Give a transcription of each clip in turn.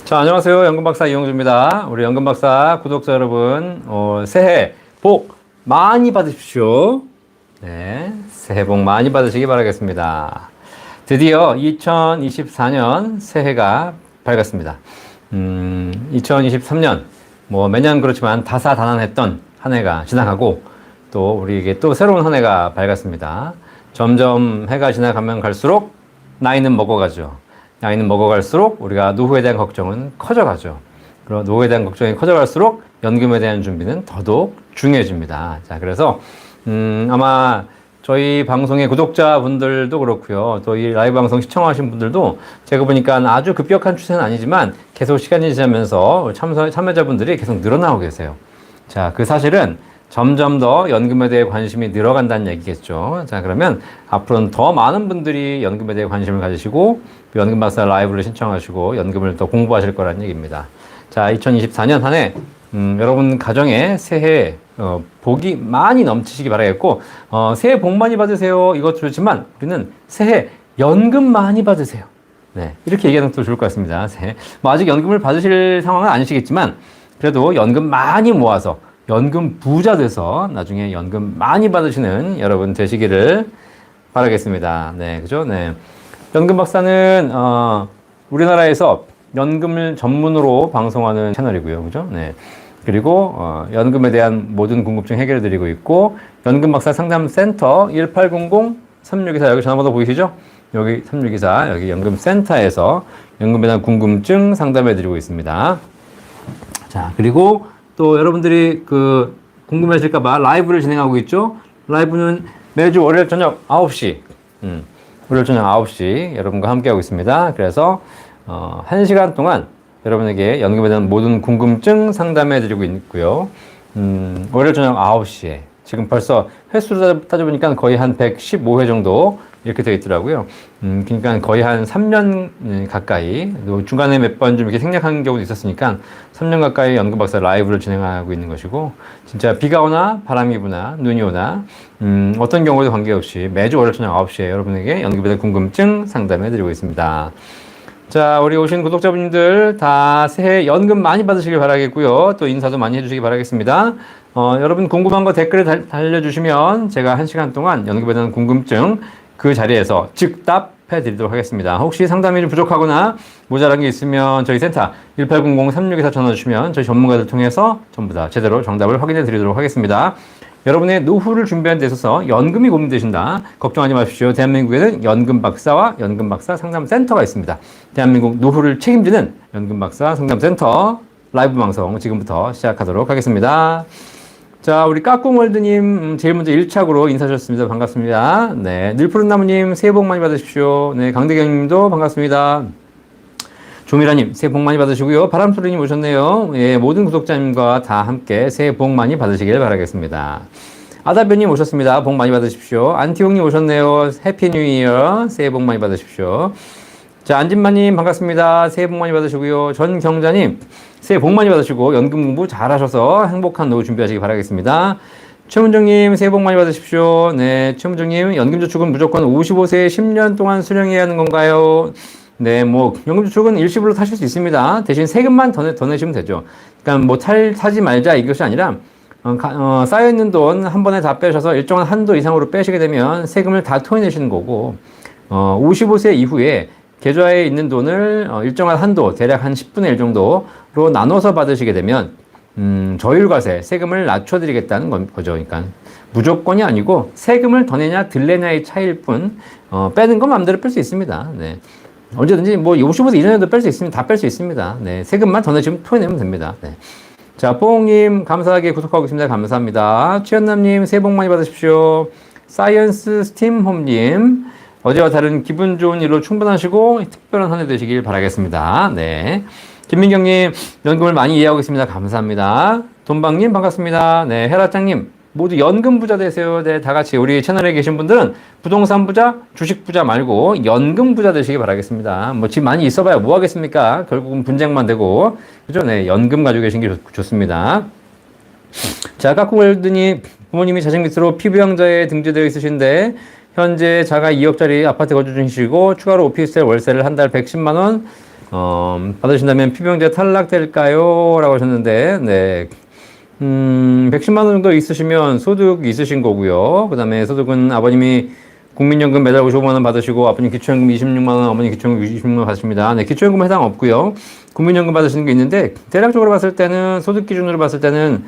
자, 안녕하세요. 연금박사 이용주입니다. 우리 연금박사 구독자 여러분, 새해 복 많이 받으십시오. 네, 새해 복 많이 받으시기 바라겠습니다. 드디어 2024년 새해가 밝았습니다. 2023년, 매년 그렇지만 다사다난했던 한 해가 지나가고, 또 우리에게 또 새로운 한 해가 밝았습니다. 점점 해가 지나가면 갈수록 나이는 먹어가죠. 나이는 먹어갈수록 우리가 노후에 대한 걱정은 커져가죠. 그리고 노후에 대한 걱정이 커져갈수록 연금에 대한 준비는 더더욱 중요해집니다. 자, 그래서 아마 저희 방송의 구독자분들도 그렇고요. 또 이 라이브 방송 시청하신 분들도 제가 보니까 아주 급격한 추세는 아니지만 계속 시간이 지나면서 참여자분들이 계속 늘어나고 계세요. 자, 그 사실은 점점 더 연금에 대해 관심이 늘어간다는 얘기겠죠. 자, 그러면 앞으로는 더 많은 분들이 연금에 대해 관심을 가지시고 연금박사 라이브를 신청하시고 연금을 더 공부하실 거라는 얘기입니다. 자, 2024년 한 해 여러분 가정에 새해 복이 많이 넘치시기 바라겠고, 새해 복 많이 받으세요. 이것도 좋지만 우리는 새해 연금 많이 받으세요. 네, 이렇게 얘기하는 것도 좋을 것 같습니다. 아직 연금을 받으실 상황은 아니시겠지만 그래도 연금 많이 모아서 연금 부자 돼서 나중에 연금 많이 받으시는 여러분 되시기를 바라겠습니다. 네, 그죠? 네. 연금 박사는, 우리나라에서 연금을 전문으로 방송하는 채널이고요. 그죠? 네. 그리고, 연금에 대한 모든 궁금증 해결해 드리고 있고, 연금 박사 상담센터 1800-3624 여기 전화번호 보이시죠? 여기 3624, 여기 연금센터에서 연금에 대한 궁금증 상담해 드리고 있습니다. 자, 그리고 또 여러분들이 궁금해하실까봐 라이브를 진행하고 있죠. 라이브는 매주 월요일 저녁 9시, 월요일 저녁 9시 여러분과 함께하고 있습니다. 그래서 1시간 동안 여러분에게 연금에 대한 모든 궁금증 상담해드리고 있고요. 월요일 저녁 9시에 지금 벌써 횟수로 따져보니까 거의 한 115회 정도 이렇게 되어 있더라고요. 그러니까 거의 한 3년 가까이, 중간에 몇 번 좀 이렇게 생략한 경우도 있었으니까 3년 가까이 연금 박사 라이브를 진행하고 있는 것이고, 진짜 비가 오나 바람이 부나 눈이 오나 어떤 경우에도 관계없이 매주 월요일 저녁 9시에 여러분에게 연금에 대한 궁금증 상담해 드리고 있습니다. 자, 우리 오신 구독자분들 다 새해 연금 많이 받으시길 바라겠고요. 또 인사도 많이 해주시기 바라겠습니다. 여러분 궁금한 거 댓글에 달려주시면 제가 1시간 동안 연금에 대한 궁금증 그 자리에서 즉답해 드리도록 하겠습니다. 혹시 상담이 좀 부족하거나 모자란 게 있으면 저희 센터 1800-3624 전화 주시면 저희 전문가들 통해서 전부 다 제대로 정답을 확인해 드리도록 하겠습니다. 여러분의 노후를 준비하는 데 있어서 연금이 고민되신다, 걱정하지 마십시오. 대한민국에는 연금박사와 연금박사 상담센터가 있습니다. 대한민국 노후를 책임지는 연금박사 상담센터 라이브 방송 지금부터 시작하도록 하겠습니다. 자, 우리 까꿍월드님 제일 먼저 1착으로 인사하셨습니다. 반갑습니다. 네, 늘푸른나무님 새해 복 많이 받으십시오. 네, 강대경님도 반갑습니다. 조미라님 새해 복 많이 받으시고요. 바람소리님 오셨네요. 예, 모든 구독자님과 다 함께 새해 복 많이 받으시길 바라겠습니다. 아다변님 오셨습니다. 복 많이 받으십시오. 안티홍님 오셨네요. 해피 뉴 이어. 새해 복 많이 받으십시오. 자, 안진마님 반갑습니다. 새해 복 많이 받으시고요. 전경자님 새해 복 많이 받으시고 연금 공부 잘하셔서 행복한 노후 준비하시기 바라겠습니다. 최문정님 새해 복 많이 받으십시오. 네, 최문정님 연금저축은 무조건 55세에 10년 동안 수령해야 하는 건가요? 네, 연금저축은 일시불로 타실 수 있습니다. 대신 세금만 더 내시면 되죠. 그러니까 사지 말자 이것이 아니라 쌓여있는 돈 한 번에 다 빼셔서 일정한 한도 이상으로 빼시게 되면 세금을 다 토해내시는 거고, 55세 이후에 계좌에 있는 돈을 일정한 한도, 대략 한 10분의 1 정도로 나눠서 받으시게 되면 저율과세, 세금을 낮춰드리겠다는 거죠. 그러니까 무조건이 아니고 세금을 더 내냐 덜 내냐의 차이일 뿐, 빼는 건 마음대로 뺄 수 있습니다. 네. 언제든지 55세 이전에도 뺄 수 있습니다. 다 뺄 수 있습니다. 네. 세금만 더 내시면 토해내면 됩니다. 네. 자, 뽕님 감사하게 구독하고 계십니다. 감사합니다. 최현남님 새해 복 많이 받으십시오. 사이언스 스팀홈님 어제와 다른 기분 좋은 일로 충분하시고 특별한 한 해 되시길 바라겠습니다. 네. 김민경님 연금을 많이 이해하고 있습니다. 감사합니다. 돈방님 반갑습니다. 네, 헤라짱님 모두 연금 부자 되세요. 네, 다 같이 우리 채널에 계신 분들은 부동산 부자, 주식 부자 말고 연금 부자 되시기 바라겠습니다. 집 많이 있어봐야 뭐 하겠습니까? 결국은 분쟁만 되고, 그죠? 네, 연금 가지고 계신 게 좋습니다. 자, 까꾸월드님 부모님이 자식 밑으로 피부양자에 등재되어 있으신데 현재 자가 2억짜리 아파트 거주 중이시고 추가로 오피스텔 월세를 한 달 110만원 받으신다면 피부영재 탈락될까요? 라고 하셨는데, 네. 110만 원 정도 있으시면 소득 있으신 거고요. 그 다음에 소득은 아버님이 국민연금 매달 55만 원 받으시고 아버님 기초연금 26만 원, 어머니 기초연금 26만 원 받으십니다. 네, 기초연금 해당 없고요. 국민연금 받으시는 게 있는데 대략적으로 봤을 때는 소득 기준으로 봤을 때는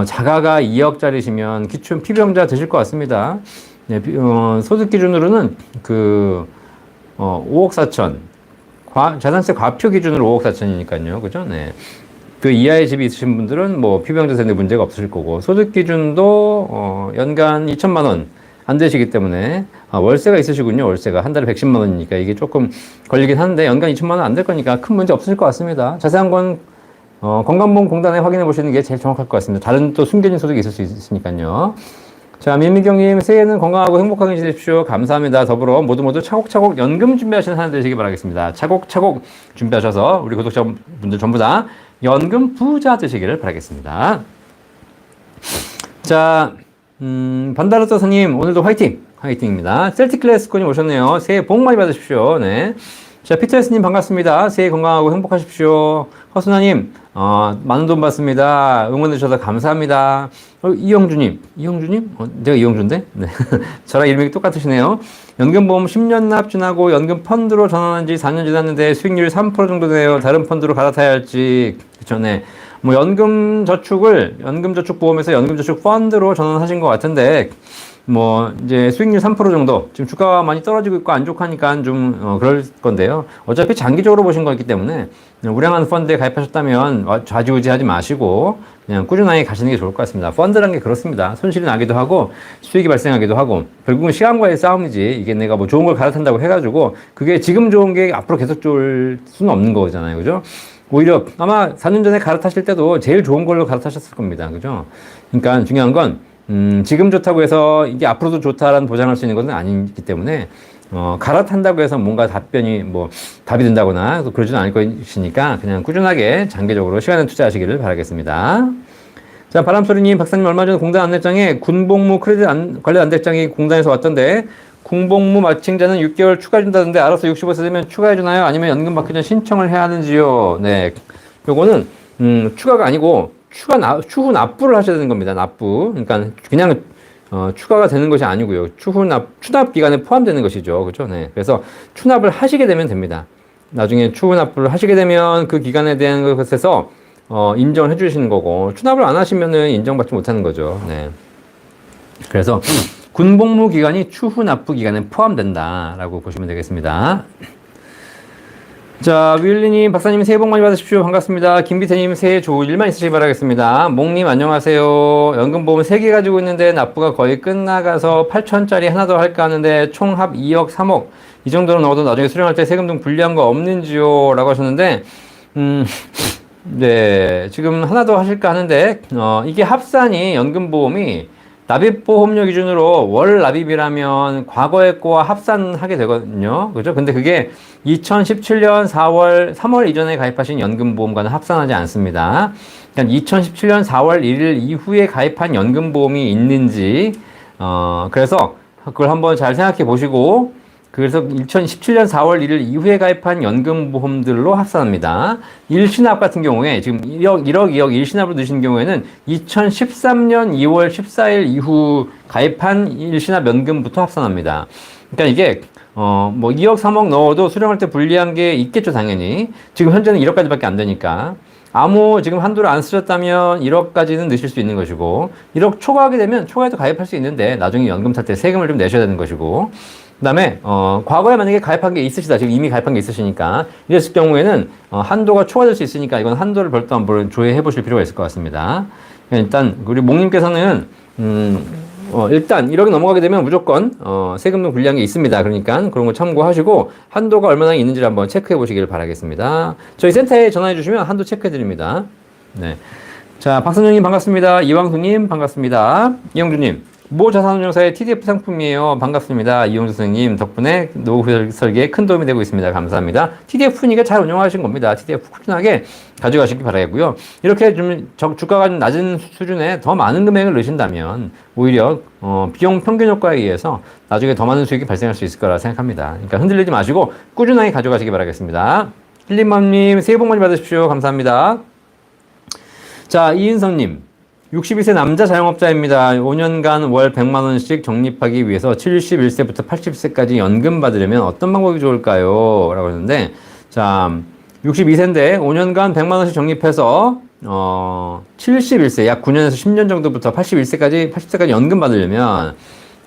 자가가 2억짜리시면 기초 피부영자 되실 것 같습니다. 네, 소득 기준으로는 5억 4천 자산세 과표 기준으로 5억 4천이니까요. 그죠? 네. 그 이하의 집이 있으신 분들은 뭐 피부영자 세대 문제가 없으실 거고 소득 기준도 연간 2천만 원 안 되시기 때문에 월세가 있으시군요. 월세가 한 달에 110만 원이니까 이게 조금 걸리긴 하는데 연간 2천만 원 안 될 거니까 큰 문제 없으실 것 같습니다. 자세한 건 건강보험공단에 확인해 보시는 게 제일 정확할 것 같습니다. 다른 또 숨겨진 소득이 있을 수 있으니까요. 자, 민미경님 새해는 건강하고 행복하게 지내십시오. 감사합니다. 더불어 모두 차곡차곡 연금 준비하시는 한 해 되시기 바라겠습니다. 차곡차곡 준비하셔서 우리 구독자분들 전부 다 연금 부자 되시기를 바라겠습니다. 자, 반다르토사님 오늘도 화이팅! 화이팅입니다. 셀틱 클래스콘이 오셨네요. 새해 복 많이 받으십시오. 네. 자, 피터스님 반갑습니다. 새해 건강하고 행복하십시오. 허순아님, 많은 돈 받습니다. 응원해주셔서 감사합니다. 이영주님, 내가 이영주인데? 네. 저랑 이름이 똑같으시네요. 연금보험 10년 납진하고 연금 펀드로 전환한 지 4년 지났는데 수익률이 3% 정도 돼요. 다른 펀드로 갈아타야 할지. 그쵸, 네. 뭐, 연금저축보험에서 연금저축 펀드로 전환하신 것 같은데, 뭐, 이제 수익률 3% 정도. 지금 주가가 많이 떨어지고 있고 안 좋고 하니까 좀, 그럴 건데요. 어차피 장기적으로 보신 거기 때문에, 우량한 펀드에 가입하셨다면 좌지우지 하지 마시고, 그냥 꾸준하게 가시는 게 좋을 것 같습니다. 펀드란 게 그렇습니다. 손실이 나기도 하고, 수익이 발생하기도 하고, 결국은 시간과의 싸움이지, 이게 내가 뭐 좋은 걸 갈아탄다고 해가지고, 그게 지금 좋은 게 앞으로 계속 좋을 수는 없는 거잖아요. 그죠? 오히려 아마 4년 전에 갈아타실 때도 제일 좋은 걸로 갈아타셨을 겁니다. 그죠? 그러니까 중요한 건, 지금 좋다고 해서 이게 앞으로도 좋다라는 보장할 수 있는 것은 아니기 때문에, 갈아탄다고 해서 뭔가 답변이 답이 된다거나 그러지는 않을 것이니까 그냥 꾸준하게 장기적으로 시간을 투자하시기를 바라겠습니다. 자, 바람소리님, 박사님 얼마 전에 공단 안내장에 군복무 크레딧 관련 안내장이 공단에서 왔던데, 군복무 마칭자는 6개월 추가 준다던데 알아서 65세 되면 추가해 주나요? 아니면 연금 받기 전 신청을 해야 하는지요? 네. 요거는, 추가가 아니고, 추후 납부를 하셔야 되는 겁니다. 납부. 그러니까 그냥 추가가 되는 것이 아니고요. 추납 기간에 포함되는 것이죠. 그죠? 네. 그래서 추납을 하시게 되면 됩니다. 나중에 추후 납부를 하시게 되면 그 기간에 대한 것에서 인정을 해 주시는 거고, 추납을 안 하시면은 인정받지 못하는 거죠. 네. 그래서 군복무 기간이 추후 납부 기간에 포함된다라고 보시면 되겠습니다. 자, 윌리님, 박사님 새해 복 많이 받으십시오. 반갑습니다. 김비태님 새해 좋은 일만 있으시기 바라겠습니다. 몽님 안녕하세요. 연금보험 3개 가지고 있는데 납부가 거의 끝나가서 8천짜리 하나 더 할까 하는데 총 합 2억 3억 이 정도로 넣어도 나중에 수령할 때 세금 등 불리한 거 없는지요? 라고 하셨는데 네, 지금 하나 더 하실까 하는데 이게 합산이 연금보험이 납입보험료 기준으로 월 납입이라면 과거의 거와 합산하게 되거든요. 그죠? 근데 그게 2017년 3월 이전에 가입하신 연금보험과는 합산하지 않습니다. 그러니까 2017년 4월 1일 이후에 가입한 연금보험이 있는지, 그래서 그걸 한번 잘 생각해 보시고, 그래서 2017년 4월 1일 이후에 가입한 연금보험들로 합산합니다. 일시납 같은 경우에 지금 1억, 2억 일시납으로 넣으신 경우에는 2013년 2월 14일 이후 가입한 일시납 연금부터 합산합니다. 그러니까 이게 2억, 3억 넣어도 수령할 때 불리한 게 있겠죠, 당연히. 지금 현재는 1억까지밖에 안 되니까. 지금 한도를 안 쓰셨다면 1억까지는 넣으실 수 있는 것이고, 1억 초과하게 되면 초과해도 가입할 수 있는데, 나중에 연금 탈 때 세금을 좀 내셔야 되는 것이고, 그 다음에, 과거에 만약에 가입한 게 있으시다. 지금 이미 가입한 게 있으시니까. 이랬을 경우에는, 한도가 초과될 수 있으니까 이건 한도를 별도 한번 조회해 보실 필요가 있을 것 같습니다. 일단, 우리 몽님께서는, 일단 1억이 넘어가게 되면 무조건, 세금 등 불리한 게 있습니다. 그러니까 그런 거 참고하시고, 한도가 얼마나 있는지를 한번 체크해 보시길 바라겠습니다. 저희 센터에 전화해 주시면 한도 체크해 드립니다. 네. 자, 박선영님 반갑습니다. 이왕수님 반갑습니다. 이영주님. 모 자산운용사의 TDF 상품이에요. 반갑습니다. 이용주 선생님 덕분에 노후 설계에 큰 도움이 되고 있습니다. 감사합니다. TDF니까 잘 운영하신 겁니다. TDF 꾸준하게 가져가시기 바라겠고요. 이렇게 좀 주가가 좀 낮은 수준에 더 많은 금액을 넣으신다면 오히려 비용 평균 효과에 의해서 나중에 더 많은 수익이 발생할 수 있을 거라 생각합니다. 그러니까 흔들리지 마시고 꾸준하게 가져가시기 바라겠습니다. 힐리맘님, 새해 복 많이 받으십시오. 감사합니다. 자, 이인성님. 62세 남자 자영업자입니다. 5년간 월 100만원씩 적립하기 위해서 71세부터 80세까지 연금 받으려면 어떤 방법이 좋을까요? 라고 했는데, 자, 62세인데 5년간 100만원씩 적립해서 71세, 약 9년에서 10년 정도부터 80세까지 연금 받으려면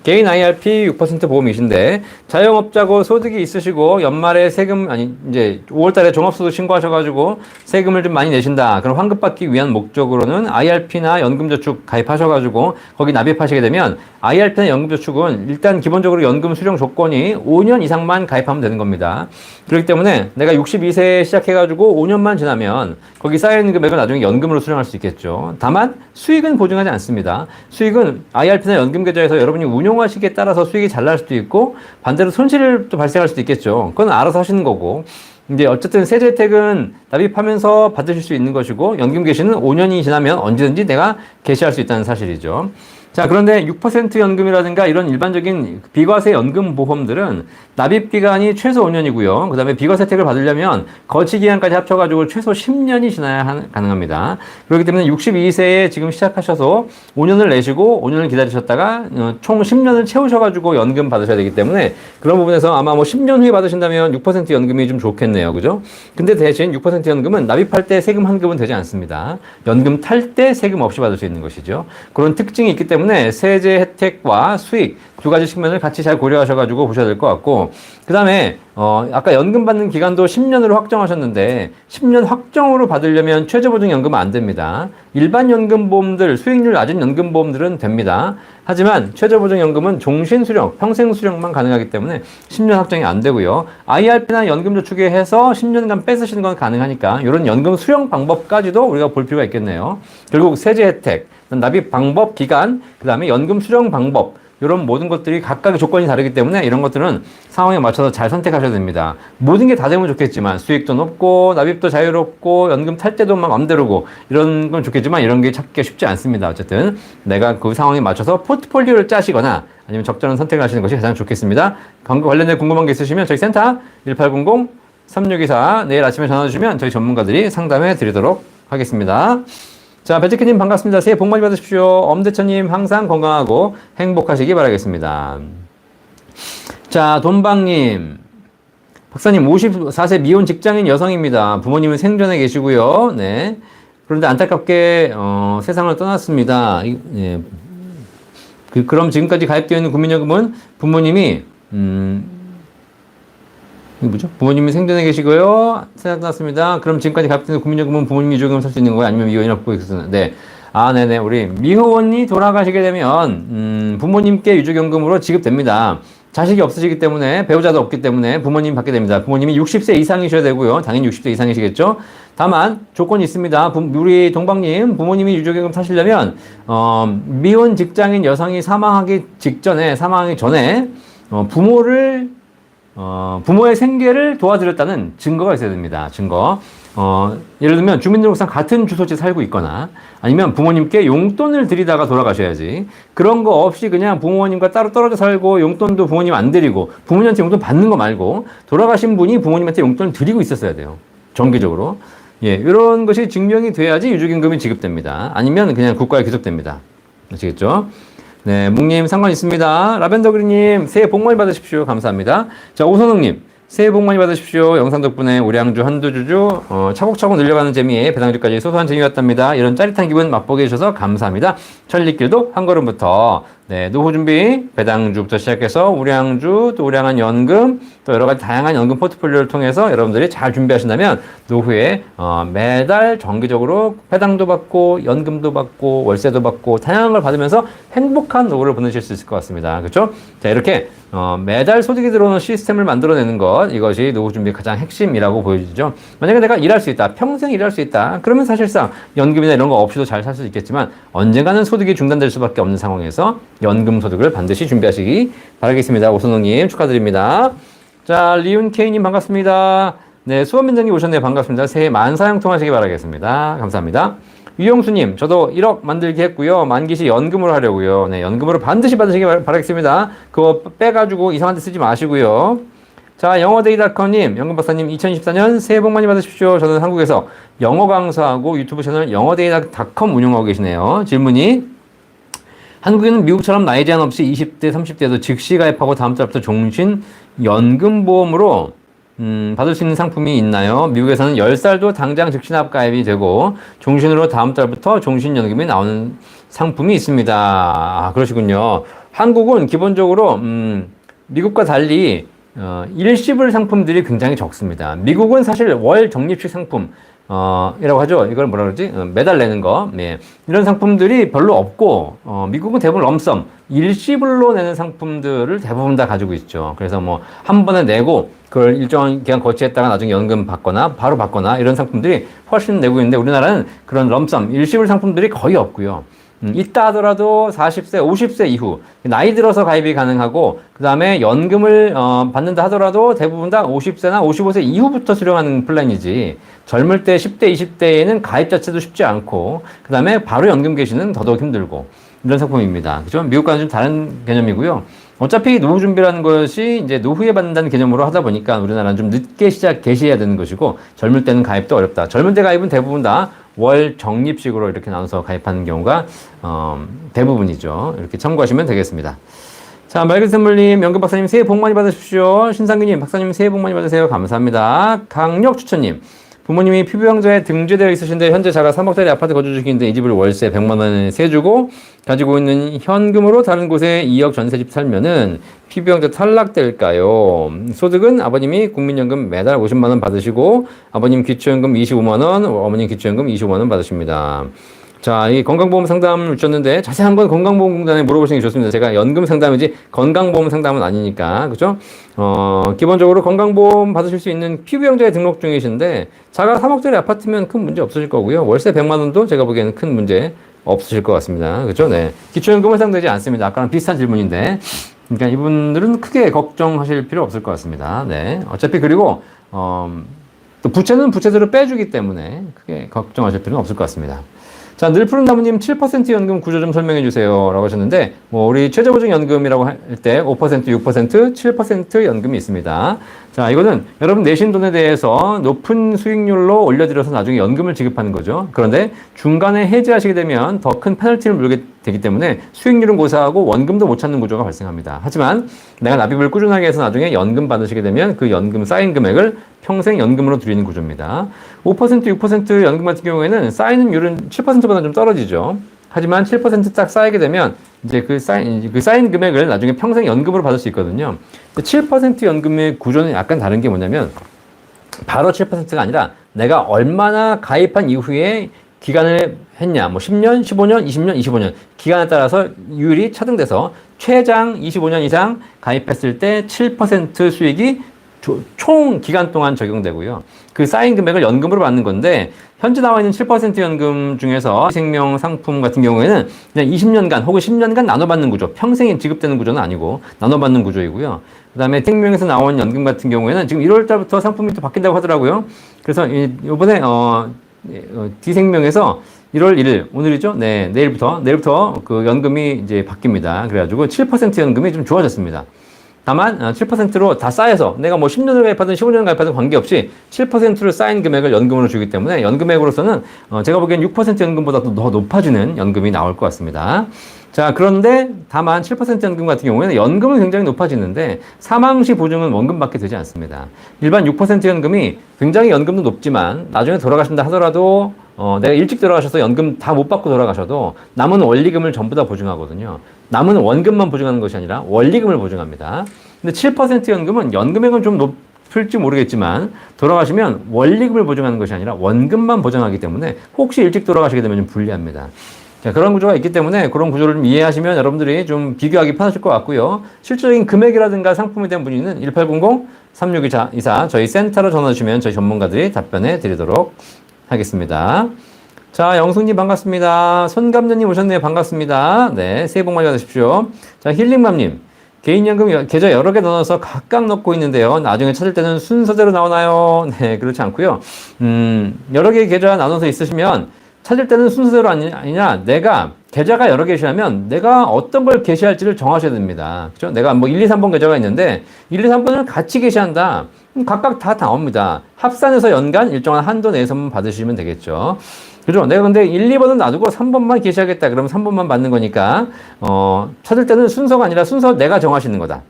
개인 IRP 6% 보험이신데 자영업자고 소득이 있으시고 연말에 세금 이제 5월달에 종합소득 신고하셔가지고 세금을 좀 많이 내신다. 그럼 환급받기 위한 목적으로는 IRP나 연금저축 가입하셔가지고 거기 납입하시게 되면 IRP나 연금저축은 일단 기본적으로 연금 수령 조건이 5년 이상만 가입하면 되는 겁니다. 그렇기 때문에 내가 62세에 시작해가지고 5년만 지나면 거기 쌓여있는 금액을 나중에 연금으로 수령할 수 있겠죠. 다만 수익은 보증하지 않습니다. 수익은 IRP나 연금계좌에서 여러분이 운용하시기에 따라서 수익이 잘 날 수도 있고 반대로 손실이 또 발생할 수도 있겠죠. 그건 알아서 하시는 거고 이제 어쨌든 세제 혜택은 납입하면서 받으실 수 있는 것이고 연금 개시는 5년이 지나면 언제든지 내가 개시할 수 있다는 사실이죠. 자, 그런데 6% 연금이라든가 이런 일반적인 비과세 연금 보험들은 납입 기간이 최소 5년이고요. 그 다음에 비과세 혜택을 받으려면 거치 기간까지 합쳐가지고 최소 10년이 지나야 가능합니다. 그렇기 때문에 62세에 지금 시작하셔서 5년을 내시고 5년을 기다리셨다가 총 10년을 채우셔가지고 연금 받으셔야 되기 때문에 그런 부분에서 아마 뭐 10년 후에 받으신다면 6% 연금이 좀 좋겠네요. 그죠? 근데 대신 6% 연금은 납입할 때 세금 환급은 되지 않습니다. 연금 탈 때 세금 없이 받을 수 있는 것이죠. 그런 특징이 있기 때문에 세제 혜택과 수익 두 가지 측면을 같이 잘 고려하셔가지고 보셔야 될 것 같고 그 다음에 아까 연금 받는 기간도 10년으로 확정하셨는데 10년 확정으로 받으려면 최저보증연금은 안 됩니다. 일반 연금보험들 수익률 낮은 연금보험들은 됩니다. 하지만 최저보증연금은 종신수령, 평생수령만 가능하기 때문에 10년 확정이 안 되고요. IRP나 연금저축에 해서 10년간 뺏으시는 건 가능하니까 이런 연금 수령 방법까지도 우리가 볼 필요가 있겠네요. 결국 세제 혜택, 납입 방법, 기간, 그 다음에 연금 수령 방법 이런 모든 것들이 각각의 조건이 다르기 때문에 이런 것들은 상황에 맞춰서 잘 선택하셔야 됩니다. 모든 게 다 되면 좋겠지만 수익도 높고 납입도 자유롭고 연금 탈 때도 막 맘대로고 이런 건 좋겠지만 이런 게 찾기가 쉽지 않습니다. 어쨌든 내가 그 상황에 맞춰서 포트폴리오를 짜시거나 아니면 적절한 선택을 하시는 것이 가장 좋겠습니다. 광고 관련된 궁금한 게 있으시면 저희 센터 1800-3624 내일 아침에 전화 주시면 저희 전문가들이 상담해 드리도록 하겠습니다. 자, 배지키님 반갑습니다. 새해 복 많이 받으십시오. 엄대천님 항상 건강하고 행복하시기 바라겠습니다. 자, 돈방님. 박사님 54세 미혼 직장인 여성입니다. 부모님은 생존에 계시고요. 네. 그런데 안타깝게 세상을 떠났습니다. 예. 그럼 지금까지 가입되어 있는 국민연금은 부모님이 뭐죠? 부모님이 생존해 계시고요. 생각났습니다. 그럼 지금까지 가입되는 국민연금은 부모님이 유족금 살 수 있는 거예요? 아니면 미혼이나 부부 있었나요? 네. 아, 네네. 우리 미혼이 돌아가시게 되면, 부모님께 유족연금으로 지급됩니다. 자식이 없으시기 때문에, 배우자도 없기 때문에 부모님 받게 됩니다. 부모님이 60세 이상이셔야 되고요. 당연히 60세 이상이시겠죠? 다만, 조건이 있습니다. 우리 동방님, 부모님이 유족연금 사시려면, 미혼 직장인 여성이 사망하기 전에, 부모의 생계를 도와드렸다는 증거가 있어야 됩니다. 증거. 예를 들면 주민등록상 같은 주소지에 살고 있거나 아니면 부모님께 용돈을 드리다가 돌아가셔야지 그런 거 없이 그냥 부모님과 따로 떨어져 살고 용돈도 부모님 안 드리고 부모님한테 용돈 받는 거 말고 돌아가신 분이 부모님한테 용돈을 드리고 있었어야 돼요. 정기적으로. 예, 이런 것이 증명이 돼야지 유족임금이 지급됩니다. 아니면 그냥 국가에 귀속됩니다. 아시겠죠? 네, 묵님 상관 있습니다. 라벤더그리님 새해 복 많이 받으십시오. 감사합니다. 자, 오선웅님 새해 복 많이 받으십시오. 영상 덕분에 우량주 한두주주 차곡차곡 늘려가는 재미에 배당주까지 소소한 재미였답니다. 이런 짜릿한 기분 맛보게 해주셔서 감사합니다. 천리길도 한 걸음부터 네, 노후 준비 배당주부터 시작해서 우량주 또 우량한 연금 또 여러 가지 다양한 연금 포트폴리오를 통해서 여러분들이 잘 준비하신다면 노후에 매달 정기적으로 배당도 받고 연금도 받고 월세도 받고 다양한 걸 받으면서 행복한 노후를 보내실 수 있을 것 같습니다. 그렇죠? 자, 이렇게 매달 소득이 들어오는 시스템을 만들어내는 것 이것이 노후 준비의 가장 핵심이라고 보여지죠. 만약에 내가 일할 수 있다, 평생 일할 수 있다, 그러면 사실상 연금이나 이런 거 없이도 잘 살 수 있겠지만 언젠가는 소득이 중단될 수밖에 없는 상황에서 연금 소득을 반드시 준비하시기 바라겠습니다. 오선웅님 축하드립니다. 자, 리윤케이님 반갑습니다. 네, 수원민정님 오셨네요. 반갑습니다. 새해 만사형통하시기 바라겠습니다. 감사합니다. 유영수님, 저도 1억 만들기 했고요. 만기시 연금으로 하려고요. 네, 연금으로 반드시 받으시기 바라겠습니다. 그거 빼가지고 이상한 데 쓰지 마시고요. 자, 영어데이닷컴님, 연금박사님, 2024년 새해 복 많이 받으십시오. 저는 한국에서 영어 강사하고 유튜브 채널 영어데이닷컴 운영하고 계시네요. 질문이, 한국에는 미국처럼 나이 제한 없이 20대, 30대에도 즉시 가입하고 다음 달부터 종신연금보험으로 받을 수 있는 상품이 있나요? 미국에서는 10살도 당장 즉시 납 가입이 되고 종신으로 다음 달부터 종신연금이 나오는 상품이 있습니다. 아, 그러시군요. 한국은 기본적으로 미국과 달리 일시불 상품들이 굉장히 적습니다. 미국은 사실 월 적립식 상품 이라고 하죠. 이걸 뭐라 그러지? 매달 내는 거. 네. 이런 상품들이 별로 없고, 미국은 대부분 럼썸, 일시불로 내는 상품들을 대부분 다 가지고 있죠. 그래서 뭐, 한 번에 내고, 그걸 일정한 기간 거치했다가 나중에 연금 받거나, 바로 받거나, 이런 상품들이 훨씬 내고 있는데, 우리나라는 그런 럼썸, 일시불 상품들이 거의 없고요. 있다 하더라도 40세, 50세 이후 나이 들어서 가입이 가능하고 그 다음에 연금을 받는다 하더라도 대부분 다 50세나 55세 이후부터 수령하는 플랜이지 젊을 때 10대, 20대에는 가입 자체도 쉽지 않고 그 다음에 바로 연금 개시는 더더욱 힘들고 이런 상품입니다. 그죠? 미국과는 좀 다른 개념이고요. 어차피 노후 준비라는 것이 이제 노후에 받는다는 개념으로 하다 보니까 우리나라는 좀 늦게 개시해야 되는 것이고 젊을 때는 가입도 어렵다. 젊을 때 가입은 대부분 다 월 적립식으로 이렇게 나눠서 가입하는 경우가 대부분이죠. 이렇게 참고하시면 되겠습니다. 자, 맑은 선물님, 연금 박사님 새해 복 많이 받으십시오. 신상규님, 박사님 새해 복 많이 받으세요. 감사합니다. 강력 추천님, 부모님이 피부양자에 등재되어 있으신데 현재 자가 3억짜리 아파트 거주 중인데 이 집을 월세 100만 원에 세주고 가지고 있는 현금으로 다른 곳에 2억 전세집 살면은 피부양자 탈락될까요? 소득은 아버님이 국민연금 매달 50만 원 받으시고 아버님 기초연금 25만 원, 어머님 기초연금 25만 원 받으십니다. 자, 이 건강보험 상담을 주셨는데 자세한 건 건강보험공단에 물어보시는 게 좋습니다. 제가 연금 상담이지 건강보험 상담은 아니니까, 그죠? 기본적으로 건강보험 받으실 수 있는 피부양자에 등록 중이신데 자가 3억짜리 아파트면 큰 문제 없으실 거고요. 월세 100만 원도 제가 보기에는 큰 문제 없으실 것 같습니다. 그죠? 네. 기초연금은 해당되지 않습니다. 아까랑 비슷한 질문인데. 그러니까 이분들은 크게 걱정하실 필요 없을 것 같습니다. 네. 어차피 그리고, 또 부채는 부채대로 빼주기 때문에 크게 걱정하실 필요는 없을 것 같습니다. 자, 늘 푸른 나무님 7% 연금 구조 좀 설명해 주세요. 라고 하셨는데, 뭐, 우리 최저보증 연금이라고 할 때 5%, 6%, 7% 연금이 있습니다. 자, 이거는 여러분 내신 돈에 대해서 높은 수익률로 올려드려서 나중에 연금을 지급하는 거죠. 그런데 중간에 해지하시게 되면 더 큰 페널티를 물게 되기 때문에 수익률은 고사하고 원금도 못 찾는 구조가 발생합니다. 하지만 내가 납입을 꾸준하게 해서 나중에 연금 받으시게 되면 그 연금 쌓인 금액을 평생 연금으로 드리는 구조입니다. 5%, 6% 연금 같은 경우에는 쌓이는 율은 7%보다 좀 떨어지죠. 하지만 7% 딱 쌓이게 되면 이제 그 쌓인 금액을 나중에 평생 연금으로 받을 수 있거든요. 7% 연금의 구조는 약간 다른 게 뭐냐면 바로 7%가 아니라 내가 얼마나 가입한 이후에 기간을 했냐, 뭐 10년, 15년, 20년, 25년 기간에 따라서 율이 차등돼서 최장 25년 이상 가입했을 때 7% 수익이 총 기간 동안 적용되고요. 그 쌓인 금액을 연금으로 받는 건데 현재 나와 있는 7% 연금 중에서 생명 상품 같은 경우에는 그냥 20년간 혹은 10년간 나눠받는 구조, 평생에 지급되는 구조는 아니고 나눠받는 구조이고요. 그 다음에 생명에서 나온 연금 같은 경우에는 지금 1월 달부터 상품이 또 바뀐다고 하더라고요. 그래서 이번에 D생명에서 1월 1일, 오늘이죠? 네, 내일부터 그 연금이 이제 바뀝니다. 그래가지고 7% 연금이 좀 좋아졌습니다. 다만 7%로 다 쌓여서 내가 뭐 10년을 가입하든 15년을 가입하든 관계없이 7%를 쌓인 금액을 연금으로 주기 때문에 연금액으로서는 제가 보기엔 6% 연금보다 더 높아지는 연금이 나올 것 같습니다. 자, 그런데 다만 7% 연금 같은 경우에는 연금은 굉장히 높아지는데 사망시 보증은 원금밖에 되지 않습니다. 일반 6% 연금이 굉장히 연금도 높지만 나중에 돌아가신다 하더라도 내가 일찍 돌아가셔서 연금 다 못 받고 돌아가셔도 남은 원리금을 전부 다 보증하거든요. 남은 원금만 보증하는 것이 아니라 원리금을 보증합니다. 근데 7% 연금은 연금액은 좀 높을지 모르겠지만 돌아가시면 원리금을 보증하는 것이 아니라 원금만 보증하기 때문에 혹시 일찍 돌아가시게 되면 좀 불리합니다. 자, 그런 구조가 있기 때문에 그런 구조를 좀 이해하시면 여러분들이 좀 비교하기 편하실 것 같고요. 실질적인 금액이라든가 상품에 대한 문의는 1800-3624 저희 센터로 전화 주시면 저희 전문가들이 답변해 드리도록 하겠습니다. 자, 영숙님 반갑습니다. 손감독님 오셨네요. 반갑습니다. 네, 새해 복 많이 받으십시오. 자, 힐링맘님. 개인연금 계좌 여러 개 넣어서 각각 넣고 있는데요. 나중에 찾을 때는 순서대로 나오나요? 네, 그렇지 않고요. 여러 개의 계좌 나눠서 있으시면 찾을 때는 순서대로 아니냐, 내가 계좌가 여러 개 계시려면 내가 어떤 걸 게시할지를 정하셔야 됩니다. 그죠? 내가 뭐 1, 2, 3번 계좌가 있는데 1, 2, 3번을 같이 게시한다. 각각 다 나옵니다. 합산해서 연간 일정한 한도 내에서만 받으시면 되겠죠. 그죠? 내가 근데 1, 2번은 놔두고 3번만 게시하겠다. 그러면 3번만 받는 거니까, 찾을 때는 순서가 아니라 순서 내가 정하시는 거다.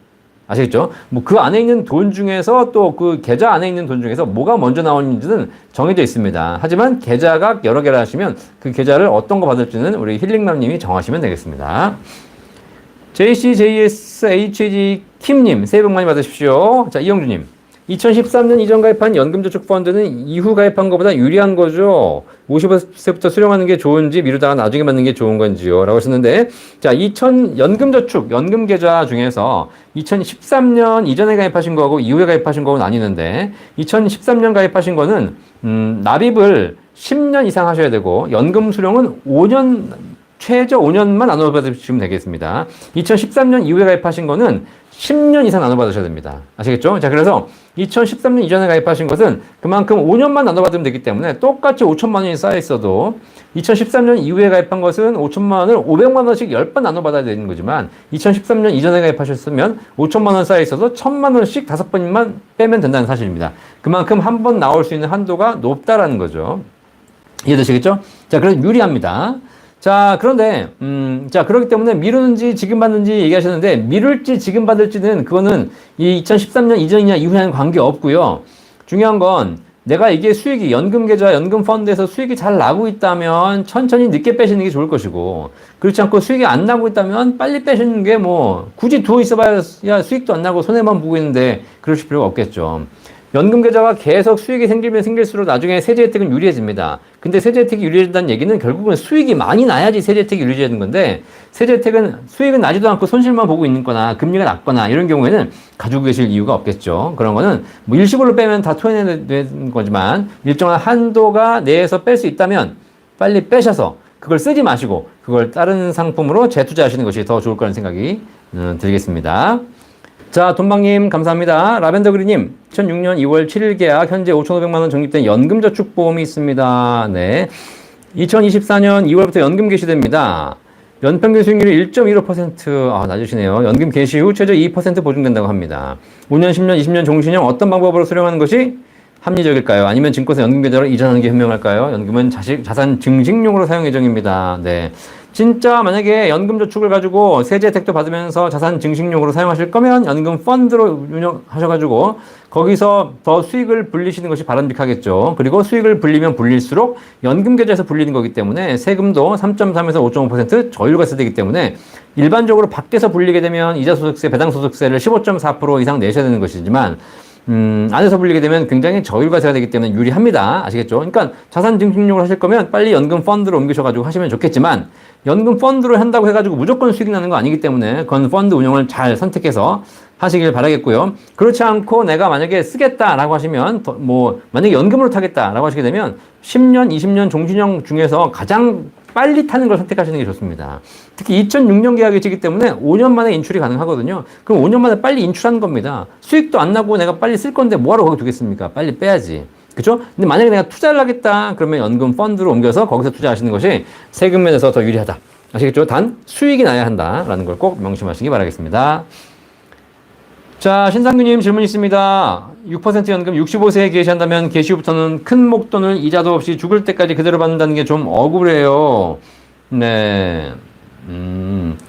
아시겠죠? 뭐 그 안에 있는 돈 중에서 또 그 계좌 안에 있는 돈 중에서 뭐가 먼저 나오는지는 정해져 있습니다. 하지만 계좌가 여러 개라 하시면 그 계좌를 어떤 거 받을지는 우리 힐링맘님이 정하시면 되겠습니다. JCJSHG 킴님, 새해 복 많이 받으십시오. 자, 이영주님. 2013년 이전 가입한 연금저축펀드는 이후 가입한 것보다 유리한 거죠. 50세부터 수령하는 게 좋은지 미루다가 나중에 받는 게 좋은 건지요. 라고 하셨는데, 자, 연금저축, 연금계좌 중에서 2013년 이전에 가입하신 거하고 이후에 가입하신 거하고 나뉘는데, 2013년 가입하신 거는, 납입을 10년 이상 하셔야 되고, 연금 수령은 5년, 최저 5년만 나눠 받으시면 되겠습니다. 2013년 이후에 가입하신 거는 10년 이상 나눠 받으셔야 됩니다. 아시겠죠? 자, 그래서 2013년 이전에 가입하신 것은 그만큼 5년만 나눠 받으면 되기 때문에 똑같이 5천만 원이 쌓여 있어도 2013년 이후에 가입한 것은 5천만 원을 500만 원씩 10번 나눠 받아야 되는 거지만 2013년 이전에 가입하셨으면 5천만 원 쌓여 있어도 1,000만 원씩 5번만 빼면 된다는 사실입니다. 그만큼 한 번 나올 수 있는 한도가 높다라는 거죠. 이해되시겠죠? 자, 그래서 유리합니다. 자, 그런데, 자, 그렇기 때문에 미루는지 지금 받는지 얘기하셨는데, 미룰지 지금 받을지는 그거는 이 2013년 이전이냐 이후냐는 관계 없고요. 중요한 건 내가 이게 수익이 연금계좌, 연금펀드에서 수익이 잘 나고 있다면 천천히 늦게 빼시는 게 좋을 것이고, 그렇지 않고 수익이 안 나고 있다면 빨리 빼시는 게 뭐, 굳이 두어 있어봐야 수익도 안 나고 손해만 보고 있는데 그러실 필요가 없겠죠. 연금계좌가 계속 수익이 생기면 생길수록 나중에 세제 혜택은 유리해집니다. 근데 세제 혜택이 유리해진다는 얘기는 결국은 수익이 많이 나야지 세제 혜택이 유리해지는 건데, 세제 혜택은 수익은 나지도 않고 손실만 보고 있는 거나 금리가 낮거나 이런 경우에는 가지고 계실 이유가 없겠죠. 그런 거는 뭐 일시불로 빼면 다 토해내는 거지만 일정한 한도가 내에서 뺄 수 있다면 빨리 빼셔서 그걸 쓰지 마시고 그걸 다른 상품으로 재투자하시는 것이 더 좋을 거라는 생각이 들겠습니다. 자, 돈방님 감사합니다. 라벤더그리님 2006년 2월 7일 계약 현재 5,500만 원 적립된 연금저축보험이 있습니다. 네, 2024년 2월부터 연금 개시됩니다. 연평균 수익률이 1.15%, 낮으시네요. 연금 개시 후 최저 2% 보증된다고 합니다. 5년, 10년, 20년 종신형 어떤 방법으로 수령하는 것이 합리적일까요? 아니면 증권사 연금계좌로 이전하는 게 현명할까요? 연금은 자산 증식용으로 사용 예정입니다. 네. 진짜 만약에 연금저축을 가지고 세제 혜택도 받으면서 자산 증식용으로 사용하실 거면 연금 펀드로 운영하셔가지고 거기서 더 수익을 불리시는 것이 바람직하겠죠. 그리고 수익을 불리면 불릴수록 연금계좌에서 불리는 거기 때문에 세금도 3.3에서 5.5% 저율과세 되기 때문에 일반적으로 밖에서 불리게 되면 이자소득세, 배당소득세를 15.4% 이상 내셔야 되는 것이지만 안에서 불리게 되면 굉장히 저율과세가 되기 때문에 유리합니다. 아시겠죠? 그러니까 자산 증식용으로 하실 거면 빨리 연금 펀드로 옮기셔가지고 하시면 좋겠지만 연금 펀드로 한다고 해가지고 무조건 수익이 나는 거 아니기 때문에 그건 펀드 운영을 잘 선택해서 하시길 바라겠고요. 그렇지 않고 내가 만약에 쓰겠다라고 하시면 만약에 연금으로 타겠다라고 하시게 되면 10년, 20년 종신형 중에서 가장 빨리 타는 걸 선택하시는 게 좋습니다. 특히 2006년 계약이시기 때문에 5년 만에 인출이 가능하거든요. 그럼 5년 만에 빨리 인출하는 겁니다. 수익도 안 나고 내가 빨리 쓸 건데 뭐하러 거기 두겠습니까? 빨리 빼야지. 그죠? 근데 만약에 내가 투자를 하겠다 그러면 연금 펀드로 옮겨서 거기서 투자하시는 것이 세금 면에서 더 유리하다. 아시겠죠? 단 수익이 나야 한다라는 걸 꼭 명심하시기 바라겠습니다. 자, 신상규님 질문 있습니다. 6% 연금 65세에 개시한다면 개시 후부터는 큰 목돈을 이자도 없이 죽을 때까지 그대로 받는다는 게 좀 억울해요. 네.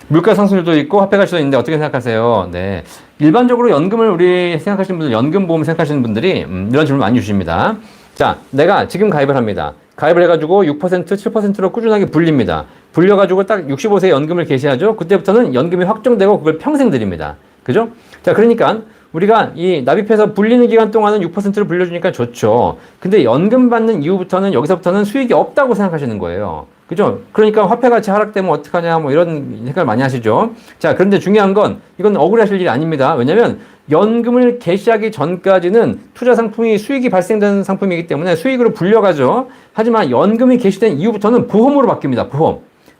물가 상승률도 있고 화폐 가치도 있는데 어떻게 생각하세요? 네. 일반적으로 연금을 우리 생각하시는 분들, 연금보험 생각하시는 분들이 이런 질문 많이 주십니다. 자, 내가 지금 가입을 합니다. 가입을 해가지고 6%, 7%로 꾸준하게 불립니다. 불려가지고 딱 65세 연금을 개시하죠. 그때부터는 연금이 확정되고 그걸 평생 드립니다. 그죠? 자, 그러니까 우리가 이 납입해서 불리는 기간 동안은 6%를 불려주니까 좋죠. 근데 연금 받는 이후부터는 여기서부터는 수익이 없다고 생각하시는 거예요. 그죠? 그러니까 화폐 가치 하락되면 어떡하냐 뭐 이런 생각을 많이 하시죠. 자, 그런데 중요한 건 이건 억울하실 일이 아닙니다. 왜냐면 연금을 개시하기 전까지는 투자 상품이 수익이 발생되는 상품이기 때문에 수익으로 불려가죠. 하지만 연금이 개시된 이후부터는 보험으로 바뀝니다.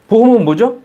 보험은 뭐죠?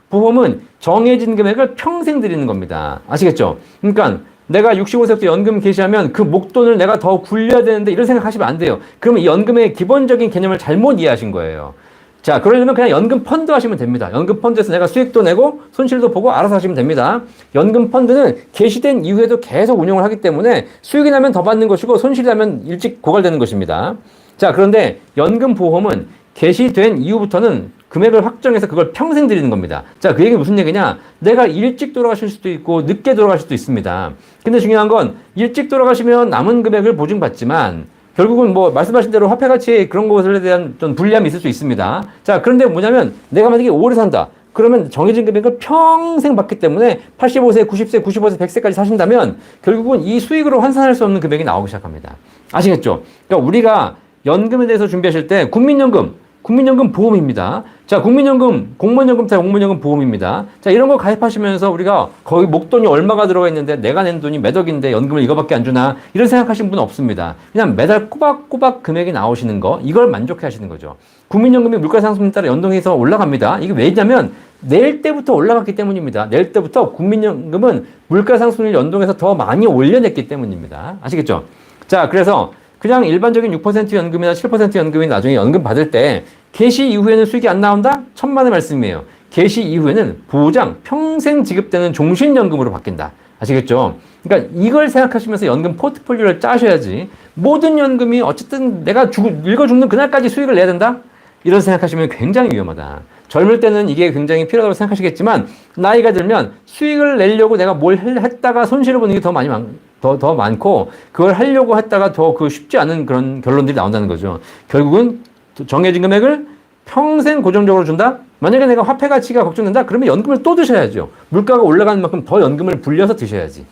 보험은 정해진 금액을 평생 드리는 겁니다. 아시겠죠? 그러니까 내가 65세부터 연금 개시하면 그 목돈을 내가 더 굴려야 되는데 이런 생각 하시면 안 돼요. 그러면 이 연금의 기본적인 개념을 잘못 이해하신 거예요. 자, 그러려면 그냥 연금 펀드 하시면 됩니다. 연금 펀드에서 내가 수익도 내고 손실도 보고 알아서 하시면 됩니다. 연금 펀드는 개시된 이후에도 계속 운용을 하기 때문에 수익이 나면 더 받는 것이고 손실이 나면 일찍 고갈되는 것입니다. 자, 그런데 연금 보험은 개시된 이후부터는 금액을 확정해서 그걸 평생 드리는 겁니다. 자, 그 얘기는 무슨 얘기냐? 내가 일찍 돌아가실 수도 있고 늦게 돌아가실 수도 있습니다. 근데 중요한 건 일찍 돌아가시면 남은 금액을 보증받지만 결국은 뭐 말씀하신 대로 화폐 가치에 그런 것에 대한 좀 불리함이 있을 수 있습니다. 자, 그런데 뭐냐면 내가 만약에 오래 산다. 그러면 정해진 금액을 평생 받기 때문에 85세, 90세, 95세, 100세까지 사신다면 결국은 이 수익으로 환산할 수 없는 금액이 나오기 시작합니다. 아시겠죠? 그러니까 우리가 연금에 대해서 준비하실 때 국민연금 보험입니다. 자, 국민연금, 공무원연금, 공무원연금 보험입니다. 자, 이런 거 가입하시면서 우리가 거기 목돈이 얼마가 들어가 있는데 내가 낸 돈이 몇 억인데 연금을 이거밖에 안 주나 이런 생각하시는 분은 없습니다. 그냥 매달 꼬박꼬박 금액이 나오시는 거 이걸 만족해 하시는 거죠. 국민연금이 물가상승에 따라 연동해서 올라갑니다. 이게 왜냐면 낼 때부터 올라갔기 때문입니다. 낼 때부터 국민연금은 물가상승을 연동해서 더 많이 올려냈기 때문입니다. 아시겠죠? 자, 그래서 그냥 일반적인 6% 연금이나 7% 연금이 나중에 연금 받을 때 개시 이후에는 수익이 안 나온다? 천만의 말씀이에요. 개시 이후에는 보장, 평생 지급되는 종신연금으로 바뀐다. 아시겠죠? 그러니까 이걸 생각하시면서 연금 포트폴리오를 짜셔야지 모든 연금이 어쨌든 내가 늙어 죽는 그날까지 수익을 내야 된다? 이런 생각하시면 굉장히 위험하다. 젊을 때는 이게 굉장히 필요하다고 생각하시겠지만 나이가 들면 수익을 내려고 내가 뭘 했다가 손실을 보는 게 더 많고 그걸 하려고 했다가 더 그 쉽지 않은 그런 결론들이 나온다는 거죠. 결국은 정해진 금액을 평생 고정적으로 준다? 만약에 내가 화폐 가치가 걱정된다? 그러면 연금을 또 드셔야죠. 물가가 올라가는 만큼 더 연금을 불려서 드셔야지.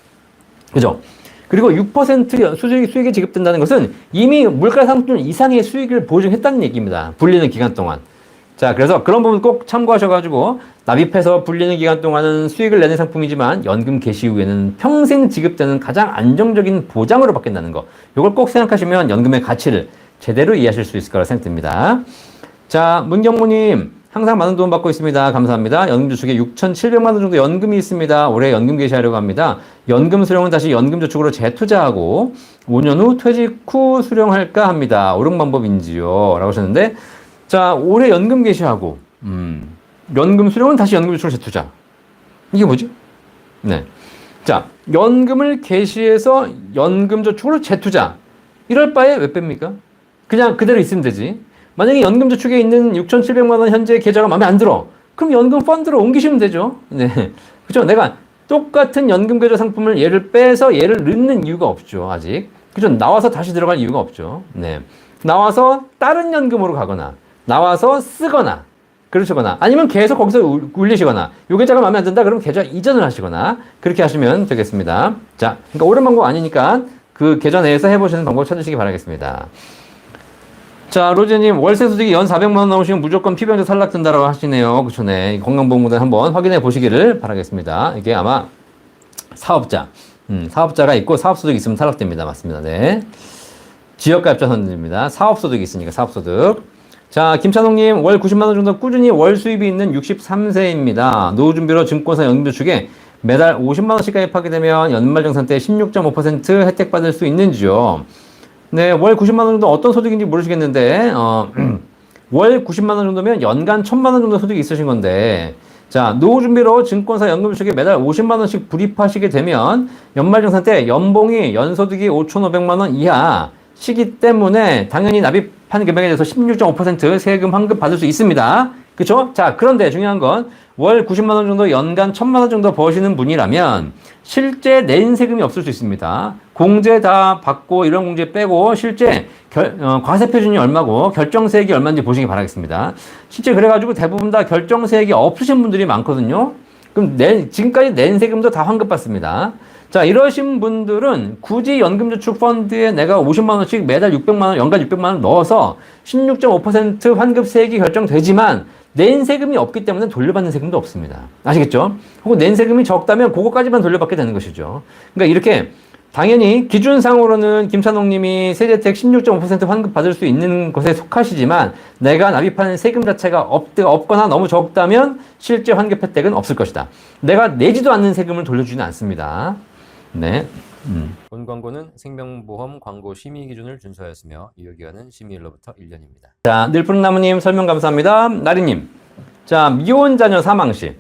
그죠? 그리고 6% 수익이 지급된다는 것은 이미 물가 상승 이상의 수익을 보증했다는 얘기입니다. 불리는 기간 동안. 자, 그래서 그런 부분 꼭 참고하셔가지고 납입해서 불리는 기간 동안은 수익을 내는 상품이지만 연금 개시 후에는 평생 지급되는 가장 안정적인 보장으로 바뀐다는 거. 이걸 꼭 생각하시면 연금의 가치를 제대로 이해하실 수 있을 거라 생각됩니다. 자, 문경모님 항상 많은 도움 받고 있습니다. 감사합니다. 연금저축에 6,700만 원 정도 연금이 있습니다. 올해 연금 개시하려고 합니다. 연금 수령은 다시 연금저축으로 재투자하고 5년 후 퇴직 후 수령할까 합니다. 옳은 방법인지요? 라고 하셨는데 자, 올해 연금 개시하고, 연금 수령은 다시 연금저축으로 재투자. 이게 뭐지? 네. 자, 연금을 개시해서 연금저축으로 재투자. 이럴 바에 왜 뺍니까? 그냥 그대로 있으면 되지. 만약에 연금저축에 있는 6,700만 원 현재 계좌가 마음에 안 들어. 그럼 연금 펀드로 옮기시면 되죠. 네. 그죠? 내가 똑같은 연금 계좌 상품을 얘를 빼서 얘를 넣는 이유가 없죠. 아직. 그죠? 나와서 다시 들어갈 이유가 없죠. 네. 나와서 다른 연금으로 가거나, 나와서 쓰거나 그러시거나 아니면 계속 거기서 울리시거나 요 계좌가 마음에 안 든다 그러면 계좌 이전을 하시거나 그렇게 하시면 되겠습니다. 자, 그러니까 옳은 방법 아니니까 그 계좌 내에서 해보시는 방법 찾으시기 바라겠습니다. 자, 로제님 월세 소득이 연 400만 원 나오시면 무조건 피부양자 탈락된다라고 하시네요. 그쵸? 네. 건강보험공단 한번 확인해 보시기를 바라겠습니다. 이게 아마 사업자가 있고 사업소득이 있으면 탈락됩니다. 맞습니다. 네. 지역가입자 선들입니다. 사업소득이 있으니까 사업소득. 자, 김찬홍님, 월 90만 원 정도 꾸준히 월 수입이 있는 63세입니다. 노후 준비로 증권사 연금저축에 매달 50만 원씩 가입하게 되면 연말정산 때 16.5% 혜택 받을 수 있는지요? 네, 월 90만 원 정도 어떤 소득인지 모르시겠는데, 월 90만 원 정도면 연간 1,000만 원 정도 소득이 있으신 건데, 자, 노후 준비로 증권사 연금저축에 매달 50만 원씩 불입하시게 되면 연말정산 때 연봉이 연소득이 5,500만 원 이하 시기 때문에 당연히 납입한 금액에 대해서 16.5% 세금 환급 받을 수 있습니다. 그쵸? 자, 그런데 중요한 건 월 90만 원 정도 연간 1,000만 원 정도 버시는 분이라면 실제 낸 세금이 없을 수 있습니다. 공제 다 받고 이런 공제 빼고 실제 과세표준이 얼마고 결정세액이 얼마인지 보시기 바라겠습니다. 실제 그래가지고 대부분 다 결정세액이 없으신 분들이 많거든요. 그럼 지금까지 낸 세금도 다 환급받습니다. 자, 이러신 분들은 굳이 연금저축 펀드에 내가 50만 원씩 매달 600만 원, 연간 600만 원 넣어서 16.5% 환급세액이 결정되지만 낸 세금이 없기 때문에 돌려받는 세금도 없습니다. 아시겠죠? 혹은 낸 세금이 적다면 그거까지만 돌려받게 되는 것이죠. 그러니까 이렇게 당연히 기준상으로는 김찬홍님이 세제택 16.5% 환급 받을 수 있는 것에 속하시지만 내가 납입하는 세금 자체가 없거나 너무 적다면 실제 환급 혜택은 없을 것이다. 내가 내지도 않는 세금을 돌려주지는 않습니다. 네. 본 광고는 생명보험 광고 심의 기준을 준수하였으며 유효기간은 심의일로부터 1년입니다. 자, 늘푸른나무님 설명 감사합니다. 나리님, 자, 미혼 자녀 사망 시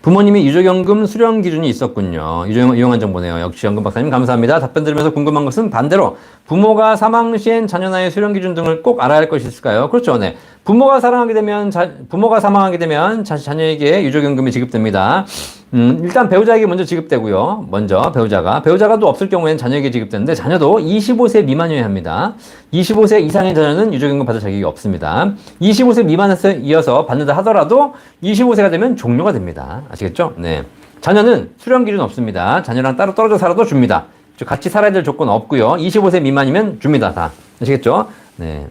부모님이 유족연금 수령 기준이 있었군요. 유용한 정보네요. 역시 연금 박사님 감사합니다. 답변 들으면서 궁금한 것은 반대로 부모가 사망 시엔 자녀 나이 수령 기준 등을 꼭 알아야 할 것이 있을까요? 그렇죠. 네. 부모가 사망하게 되면 자녀에게 유족연금이 지급됩니다. 일단 배우자에게 먼저 지급되고요. 먼저 배우자가 또 없을 경우에는 자녀에게 지급되는데 자녀도 25세 미만이어야 합니다. 25세 이상의 자녀는 유족연금 받을 자격이 없습니다. 25세 미만에서 이어서 받는다 하더라도 25세가 되면 종료가 됩니다. 아시겠죠? 네. 자녀는 수령 기준 없습니다. 자녀랑 따로 떨어져 살아도 줍니다. 같이 살아야 될 조건 없고요. 25세 미만이면 줍니다. 다. 아시겠죠? 네.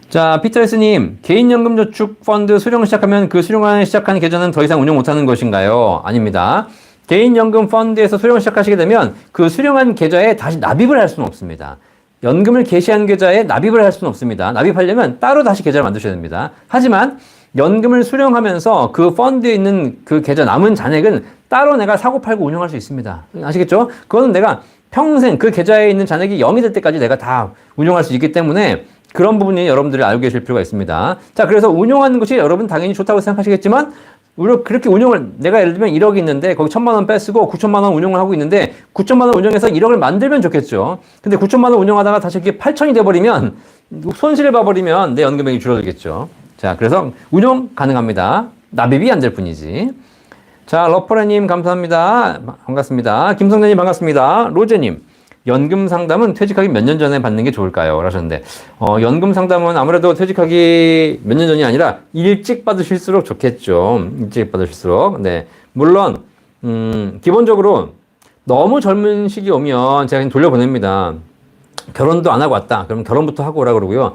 자, 피터스님, 개인연금저축펀드 수령을 시작하면 그 수령을 시작한 계좌는 더 이상 운영 못하는 것인가요? 아닙니다. 개인연금 펀드에서 수령을 시작하시게 되면 그 수령한 계좌에 다시 납입을 할 수는 없습니다. 연금을 개시한 계좌에 납입을 할 수는 없습니다. 납입하려면 따로 다시 계좌를 만드셔야 됩니다. 하지만 연금을 수령하면서 그 펀드에 있는 그 계좌 남은 잔액은 따로 내가 사고 팔고 운영할 수 있습니다. 아시겠죠? 그거는 내가 평생 그 계좌에 있는 잔액이 0이 될 때까지 내가 다 운영할 수 있기 때문에 그런 부분이 여러분들이 알고 계실 필요가 있습니다. 자, 그래서 운용하는 것이 여러분 당연히 좋다고 생각하시겠지만, 그렇게 운용을, 내가 예를 들면 1억이 있는데, 거기 1,000만 원 빼쓰고 9,000만 원 운용을 하고 있는데, 9,000만 원 운용해서 1억을 만들면 좋겠죠. 근데 9,000만 원 운용하다가 다시 그게 8,000이 돼버리면, 손실을 봐버리면 내 연금액이 줄어들겠죠. 자, 그래서 운용 가능합니다. 납입이 안 될 뿐이지. 자, 러퍼레님 감사합니다. 반갑습니다. 김성재님 반갑습니다. 로제님. 연금 상담은 퇴직하기 몇 년 전에 받는 게 좋을까요? 라셨는데, 연금 상담은 아무래도 퇴직하기 몇 년 전이 아니라 일찍 받으실수록 좋겠죠. 일찍 받으실수록. 네. 물론, 기본적으로 너무 젊은 시기 오면 제가 그냥 돌려보냅니다. 결혼도 안 하고 왔다. 그럼 결혼부터 하고 오라 그러고요.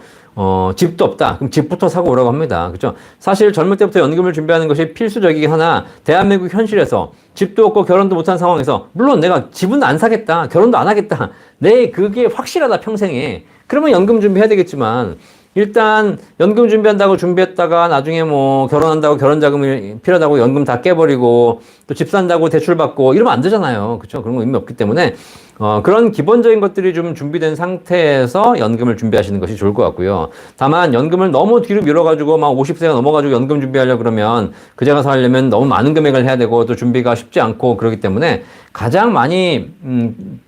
집도 없다. 그럼 집부터 사고 오라고 합니다. 그렇죠? 사실 젊을 때부터 연금을 준비하는 것이 필수적이긴 하나 대한민국 현실에서 집도 없고 결혼도 못한 상황에서 물론 내가 집은 안 사겠다. 결혼도 안 하겠다. 그게 확실하다 평생에. 그러면 연금 준비해야 되겠지만 일단 연금 준비한다고 준비했다가 나중에 뭐 결혼한다고 결혼 자금이 필요하다고 연금 다 깨버리고 또 집 산다고 대출 받고 이러면 안 되잖아요. 그렇죠? 그런 거 의미 없기 때문에 그런 기본적인 것들이 좀 준비된 상태에서 연금을 준비하시는 것이 좋을 것 같고요. 다만 연금을 너무 뒤로 밀어가지고 막 50세가 넘어가지고 연금 준비하려고 그러면 그 자가서 하려면 너무 많은 금액을 해야 되고 또 준비가 쉽지 않고 그렇기 때문에 가장 많이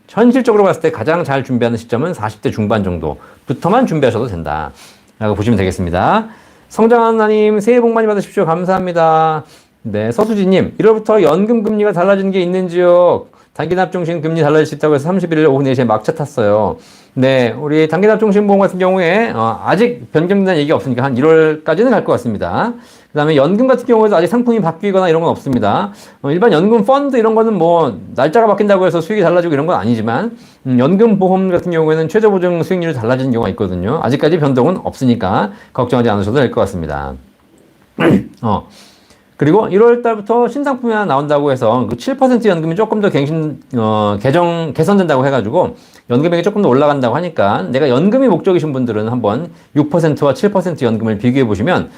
현실적으로 봤을 때 가장 잘 준비하는 시점은 40대 중반 정도부터만 준비하셔도 된다 라고 보시면 되겠습니다. 성장하나님 새해 복 많이 받으십시오. 감사합니다. 네, 서수지님 1월부터 연금 금리가 달라지는 게 있는지요? 단기납종신 금리 달라질 수 있다고 해서 31일 오후 4시에 막차 탔어요. 네, 우리 단기납종신보험 같은 경우에 아직 변경된 얘기가 없으니까 한 1월까지는 갈 것 같습니다. 그 다음에 연금 같은 경우에도 아직 상품이 바뀌거나 이런 건 없습니다. 일반 연금 펀드 이런 거는 뭐 날짜가 바뀐다고 해서 수익이 달라지고 이런 건 아니지만 연금 보험 같은 경우에는 최저보증 수익률이 달라지는 경우가 있거든요. 아직까지 변동은 없으니까 걱정하지 않으셔도 될 것 같습니다. 그리고 1월 달부터 신상품이 하나 나온다고 해서 그 7% 연금이 조금 더 개선된다고 해가지고 연금액이 조금 더 올라간다고 하니까 내가 연금이 목적이신 분들은 한번 6%와 7% 연금을 비교해 보시면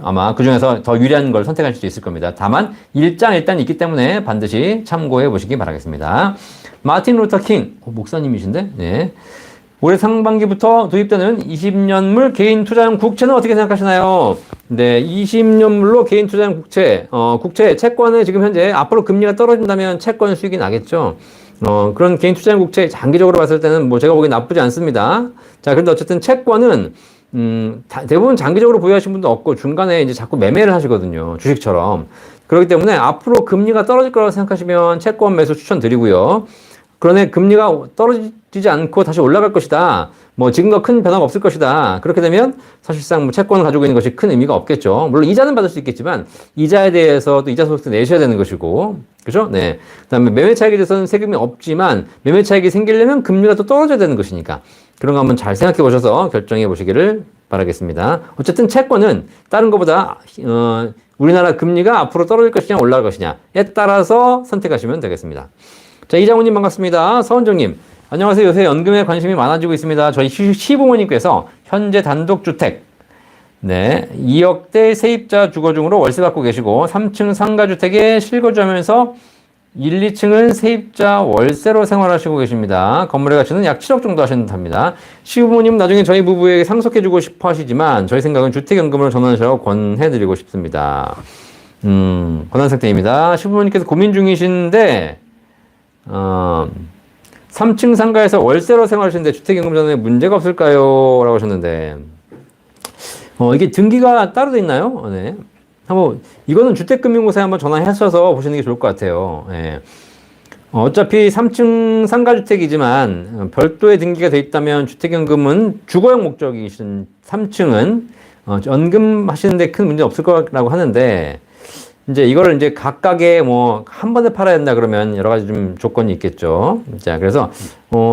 아마 그 중에서 더 유리한 걸 선택할 수 있을 겁니다. 다만 일장 있기 때문에 반드시 참고해 보시기 바라겠습니다. 마틴 루터 킹 목사님이신데 네. 올해 상반기부터 도입되는 20년물 개인 투자형 국채는 어떻게 생각하시나요? 네, 20년물로 개인 투자형 국채, 채권에 지금 현재 앞으로 금리가 떨어진다면 채권 수익이 나겠죠? 그런 개인 투자형 국채 장기적으로 봤을 때는 뭐 제가 보기엔 나쁘지 않습니다. 자, 그런데 어쨌든 채권은, 대부분 장기적으로 보유하신 분도 없고 중간에 이제 자꾸 매매를 하시거든요. 주식처럼. 그렇기 때문에 앞으로 금리가 떨어질 거라고 생각하시면 채권 매수 추천드리고요. 그러나 금리가 떨어지지 않고 다시 올라갈 것이다. 뭐 지금과 큰 변화가 없을 것이다. 그렇게 되면 사실상 뭐 채권을 가지고 있는 것이 큰 의미가 없겠죠. 물론 이자는 받을 수 있겠지만 이자에 대해서 또 이자 소득세 내셔야 되는 것이고, 그죠? 네. 그다음에 매매 차익에 대해서는 세금이 없지만 매매 차익이 생기려면 금리가 또 떨어져야 되는 것이니까 그런 거 한번 잘 생각해 보셔서 결정해 보시기를 바라겠습니다. 어쨌든 채권은 다른 것보다 우리나라 금리가 앞으로 떨어질 것이냐 올라갈 것이냐에 따라서 선택하시면 되겠습니다. 자, 이장훈님 반갑습니다. 서원정님 안녕하세요. 요새 연금에 관심이 많아지고 있습니다. 저희 시부모님께서 현재 단독주택 2억대 세입자 주거 중으로 월세 받고 계시고 3층 상가주택에 실거주하면서 1, 2층은 세입자 월세로 생활하시고 계십니다. 건물의 가치는 약 7억 정도 하신답니다. 시부모님 나중에 저희 부부에게 상속해주고 싶어 하시지만 저희 생각은 주택연금으로 전환하시라고 권해드리고 싶습니다. 권한 상태입니다. 시부모님께서 고민 중이신데 3층 상가에서 월세로 생활하시는데 주택연금 전환에 문제가 없을까요? 라고 하셨는데 이게 등기가 따로 돼 있나요? 네. 한번 이거는 주택금융공사에 한번 전화하셔서 보시는 게 좋을 것 같아요. 예. 어차피 3층 상가주택이지만 별도의 등기가 돼 있다면 주택연금은 주거용 목적이신 3층은 연금하시는데 큰 문제 없을 거라고 하는데 이제 이거를 이제 각각의 뭐 한 번에 팔아야 된다 그러면 여러 가지 좀 조건이 있겠죠. 자, 그래서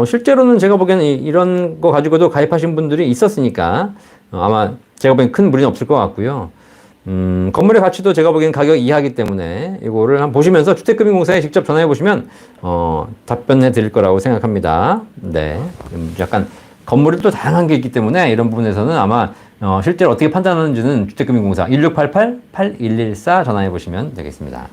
실제로는 제가 보기에는 이런 거 가지고도 가입하신 분들이 있었으니까 아마 제가 보기엔 큰 무리는 없을 것 같고요. 건물의 가치도 제가 보기엔 가격 이하이기 때문에 이거를 한번 보시면서 주택금융공사에 직접 전화해 보시면 답변해 드릴 거라고 생각합니다. 네, 약간 건물이 또 다양한 게 있기 때문에 이런 부분에서는 아마 실제로 어떻게 판단하는지는 주택금융공사 1688-8114 전화해 보시면 되겠습니다.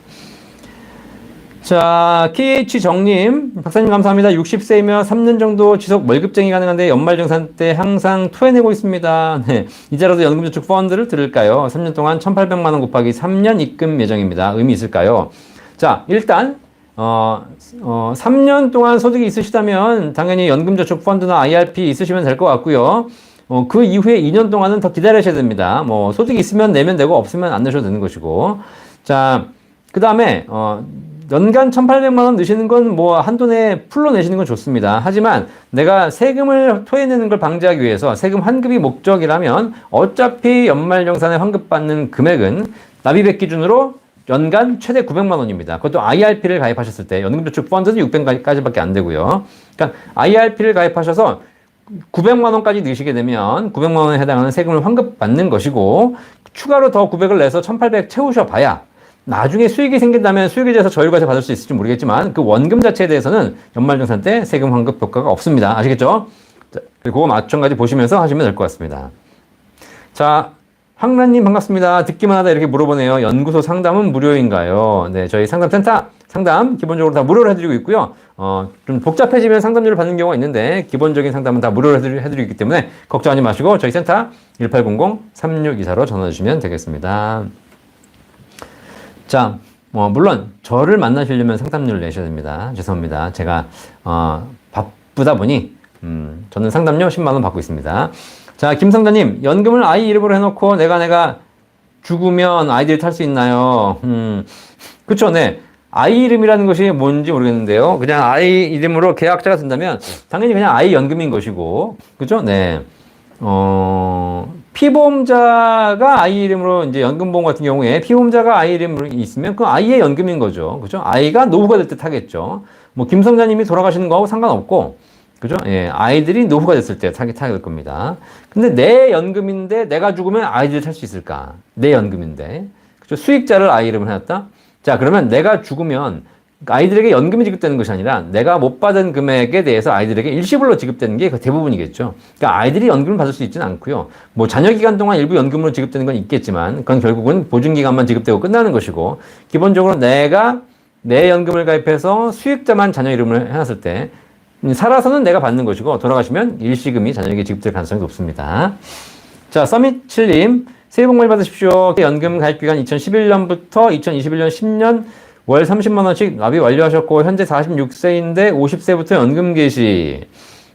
자, KH정님, 박사님 감사합니다. 60세이며 3년 정도 지속 월급쟁이 가능한데 연말정산 때 항상 토해내고 있습니다. 네, 이제라도 연금저축 펀드를 들을까요? 3년 동안 1,800만 원 곱하기 3년 입금 예정입니다. 의미 있을까요? 자, 일단 3년 동안 소득이 있으시다면 당연히 연금저축 펀드나 IRP 있으시면 될 것 같고요. 그 이후에 2년 동안은 더 기다리셔야 됩니다. 뭐 소득이 있으면 내면 되고 없으면 안 내셔도 되는 것이고. 자, 그 다음에 연간 1,800만 원 넣으시는 건 뭐 한돈에 풀로 내시는 건 좋습니다. 하지만 내가 세금을 토해내는 걸 방지하기 위해서 세금 환급이 목적이라면 어차피 연말정산에 환급받는 금액은 납입액 기준으로 연간 최대 900만 원입니다. 그것도 IRP를 가입하셨을 때 연금저축 펀드는 600까지밖에 안 되고요. 그러니까 IRP를 가입하셔서 900만 원까지 넣으시게 되면 900만 원에 해당하는 세금을 환급받는 것이고 추가로 더 900을 내서 1,800 채우셔 봐야 나중에 수익이 생긴다면 수익에 대해서 저율과세 받을 수 있을지 모르겠지만 그 원금 자체에 대해서는 연말정산 때 세금 환급 효과가 없습니다. 아시겠죠? 자, 그거 마찬가지 보시면서 하시면 될 것 같습니다. 자, 황란님 반갑습니다. 듣기만 하다 이렇게 물어보네요. 연구소 상담은 무료인가요? 네, 저희 상담센터 상담 기본적으로 다 무료로 해드리고 있고요. 좀 복잡해지면 상담료를 받는 경우가 있는데 기본적인 상담은 다 무료로 해드리고 있기 때문에 걱정하지 마시고 저희 센터 1800-3624로 전화 주시면 되겠습니다. 자, 물론 저를 만나시려면 상담료를 내셔야 됩니다. 죄송합니다. 제가 바쁘다 보니 저는 상담료 10만 원 받고 있습니다. 자, 김성자님, 연금을 아이 이름으로 해놓고 내가 죽으면 아이들이 탈 수 있나요? 그쵸, 네. 아이 이름이라는 것이 뭔지 모르겠는데요. 그냥 아이 이름으로 계약자가 된다면 당연히 그냥 아이 연금인 것이고, 그죠? 네. 피보험자가 아이 이름으로 이제 연금보험 같은 경우에 피보험자가 아이 이름으로 있으면 그 아이의 연금인 거죠. 그죠? 아이가 노후가 될 듯 하겠죠. 뭐 김성자님이 돌아가시는 거하고 상관없고, 그죠? 예, 아이들이 노후가 됐을 때 타게 될 겁니다. 근데 내 연금인데 내가 죽으면 아이들이 탈 수 있을까? 내 연금인데. 그죠? 수익자를 아이 이름을 해놨다? 자, 그러면 내가 죽으면 아이들에게 연금이 지급되는 것이 아니라 내가 못 받은 금액에 대해서 아이들에게 일시불로 지급되는 게 그 대부분이겠죠. 그러니까 아이들이 연금을 받을 수 있지는 않고요. 뭐 자녀 기간 동안 일부 연금으로 지급되는 건 있겠지만 그건 결국은 보증 기간만 지급되고 끝나는 것이고 기본적으로 내가 내 연금을 가입해서 수익자만 자녀 이름을 해놨을 때 살아서는 내가 받는 것이고 돌아가시면 일시금이 자녀에게 지급될 가능성이 높습니다. 자, 서밋7님 새해 복 많이 받으십시오. 연금 가입 기간 2011년부터 2021년 10년 월 30만 원씩 납입 완료하셨고 현재 46세인데 50세부터 연금 개시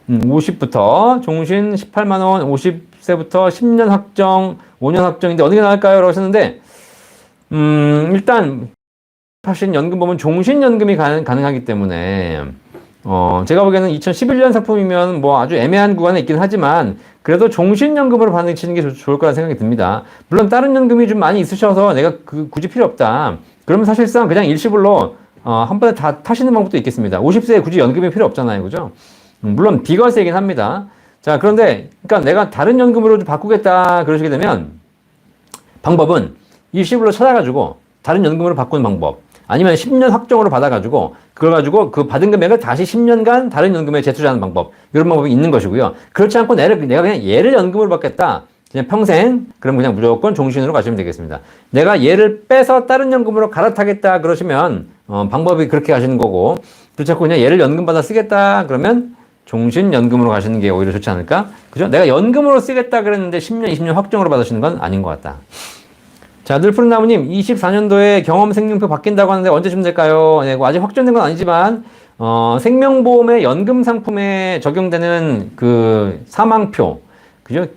50부터 종신 18만 원 50세부터 10년 확정 5년 확정인데 어느 게 나을까요? 라고 하셨는데 일단 하신 연금보험은 종신연금이 가능하기 때문에 제가 보기에는 2011년 상품이면 뭐 아주 애매한 구간에 있긴 하지만 그래도 종신연금으로 받으시는 게 좋을 거라 생각이 듭니다. 물론 다른 연금이 좀 많이 있으셔서 내가 굳이 필요 없다. 그러면 사실상 그냥 일시불로 한 번에 다 타시는 방법도 있겠습니다. 50세에 굳이 연금이 필요 없잖아요. 그죠? 물론 비과세이긴 합니다. 자, 그런데 그러니까 내가 다른 연금으로 좀 바꾸겠다 그러시게 되면 방법은 일시불로 찾아가지고 다른 연금으로 바꾸는 방법 아니면 10년 확정으로 받아가지고 그걸 가지고 그 받은 금액을 다시 10년간 다른 연금에 재투자하는 방법 이런 방법이 있는 것이고요. 그렇지 않고 내가 그냥 얘를 연금으로 받겠다. 그냥 평생 그럼 그냥 무조건 종신으로 가시면 되겠습니다. 내가 얘를 빼서 다른 연금으로 갈아타겠다 그러시면 방법이 그렇게 가시는 거고, 그렇지 그냥 얘를 연금받아 쓰겠다 그러면 종신연금으로 가시는 게 오히려 좋지 않을까? 그죠? 내가 연금으로 쓰겠다 그랬는데 10년, 20년 확정으로 받으시는 건 아닌 것 같다. 자, 늘 푸른 나무님, 24년도에 경험생명표 바뀐다고 하는데 언제쯤 될까요? 네, 아직 확정된 건 아니지만, 생명보험의 연금 상품에 적용되는 그 사망표, 그죠?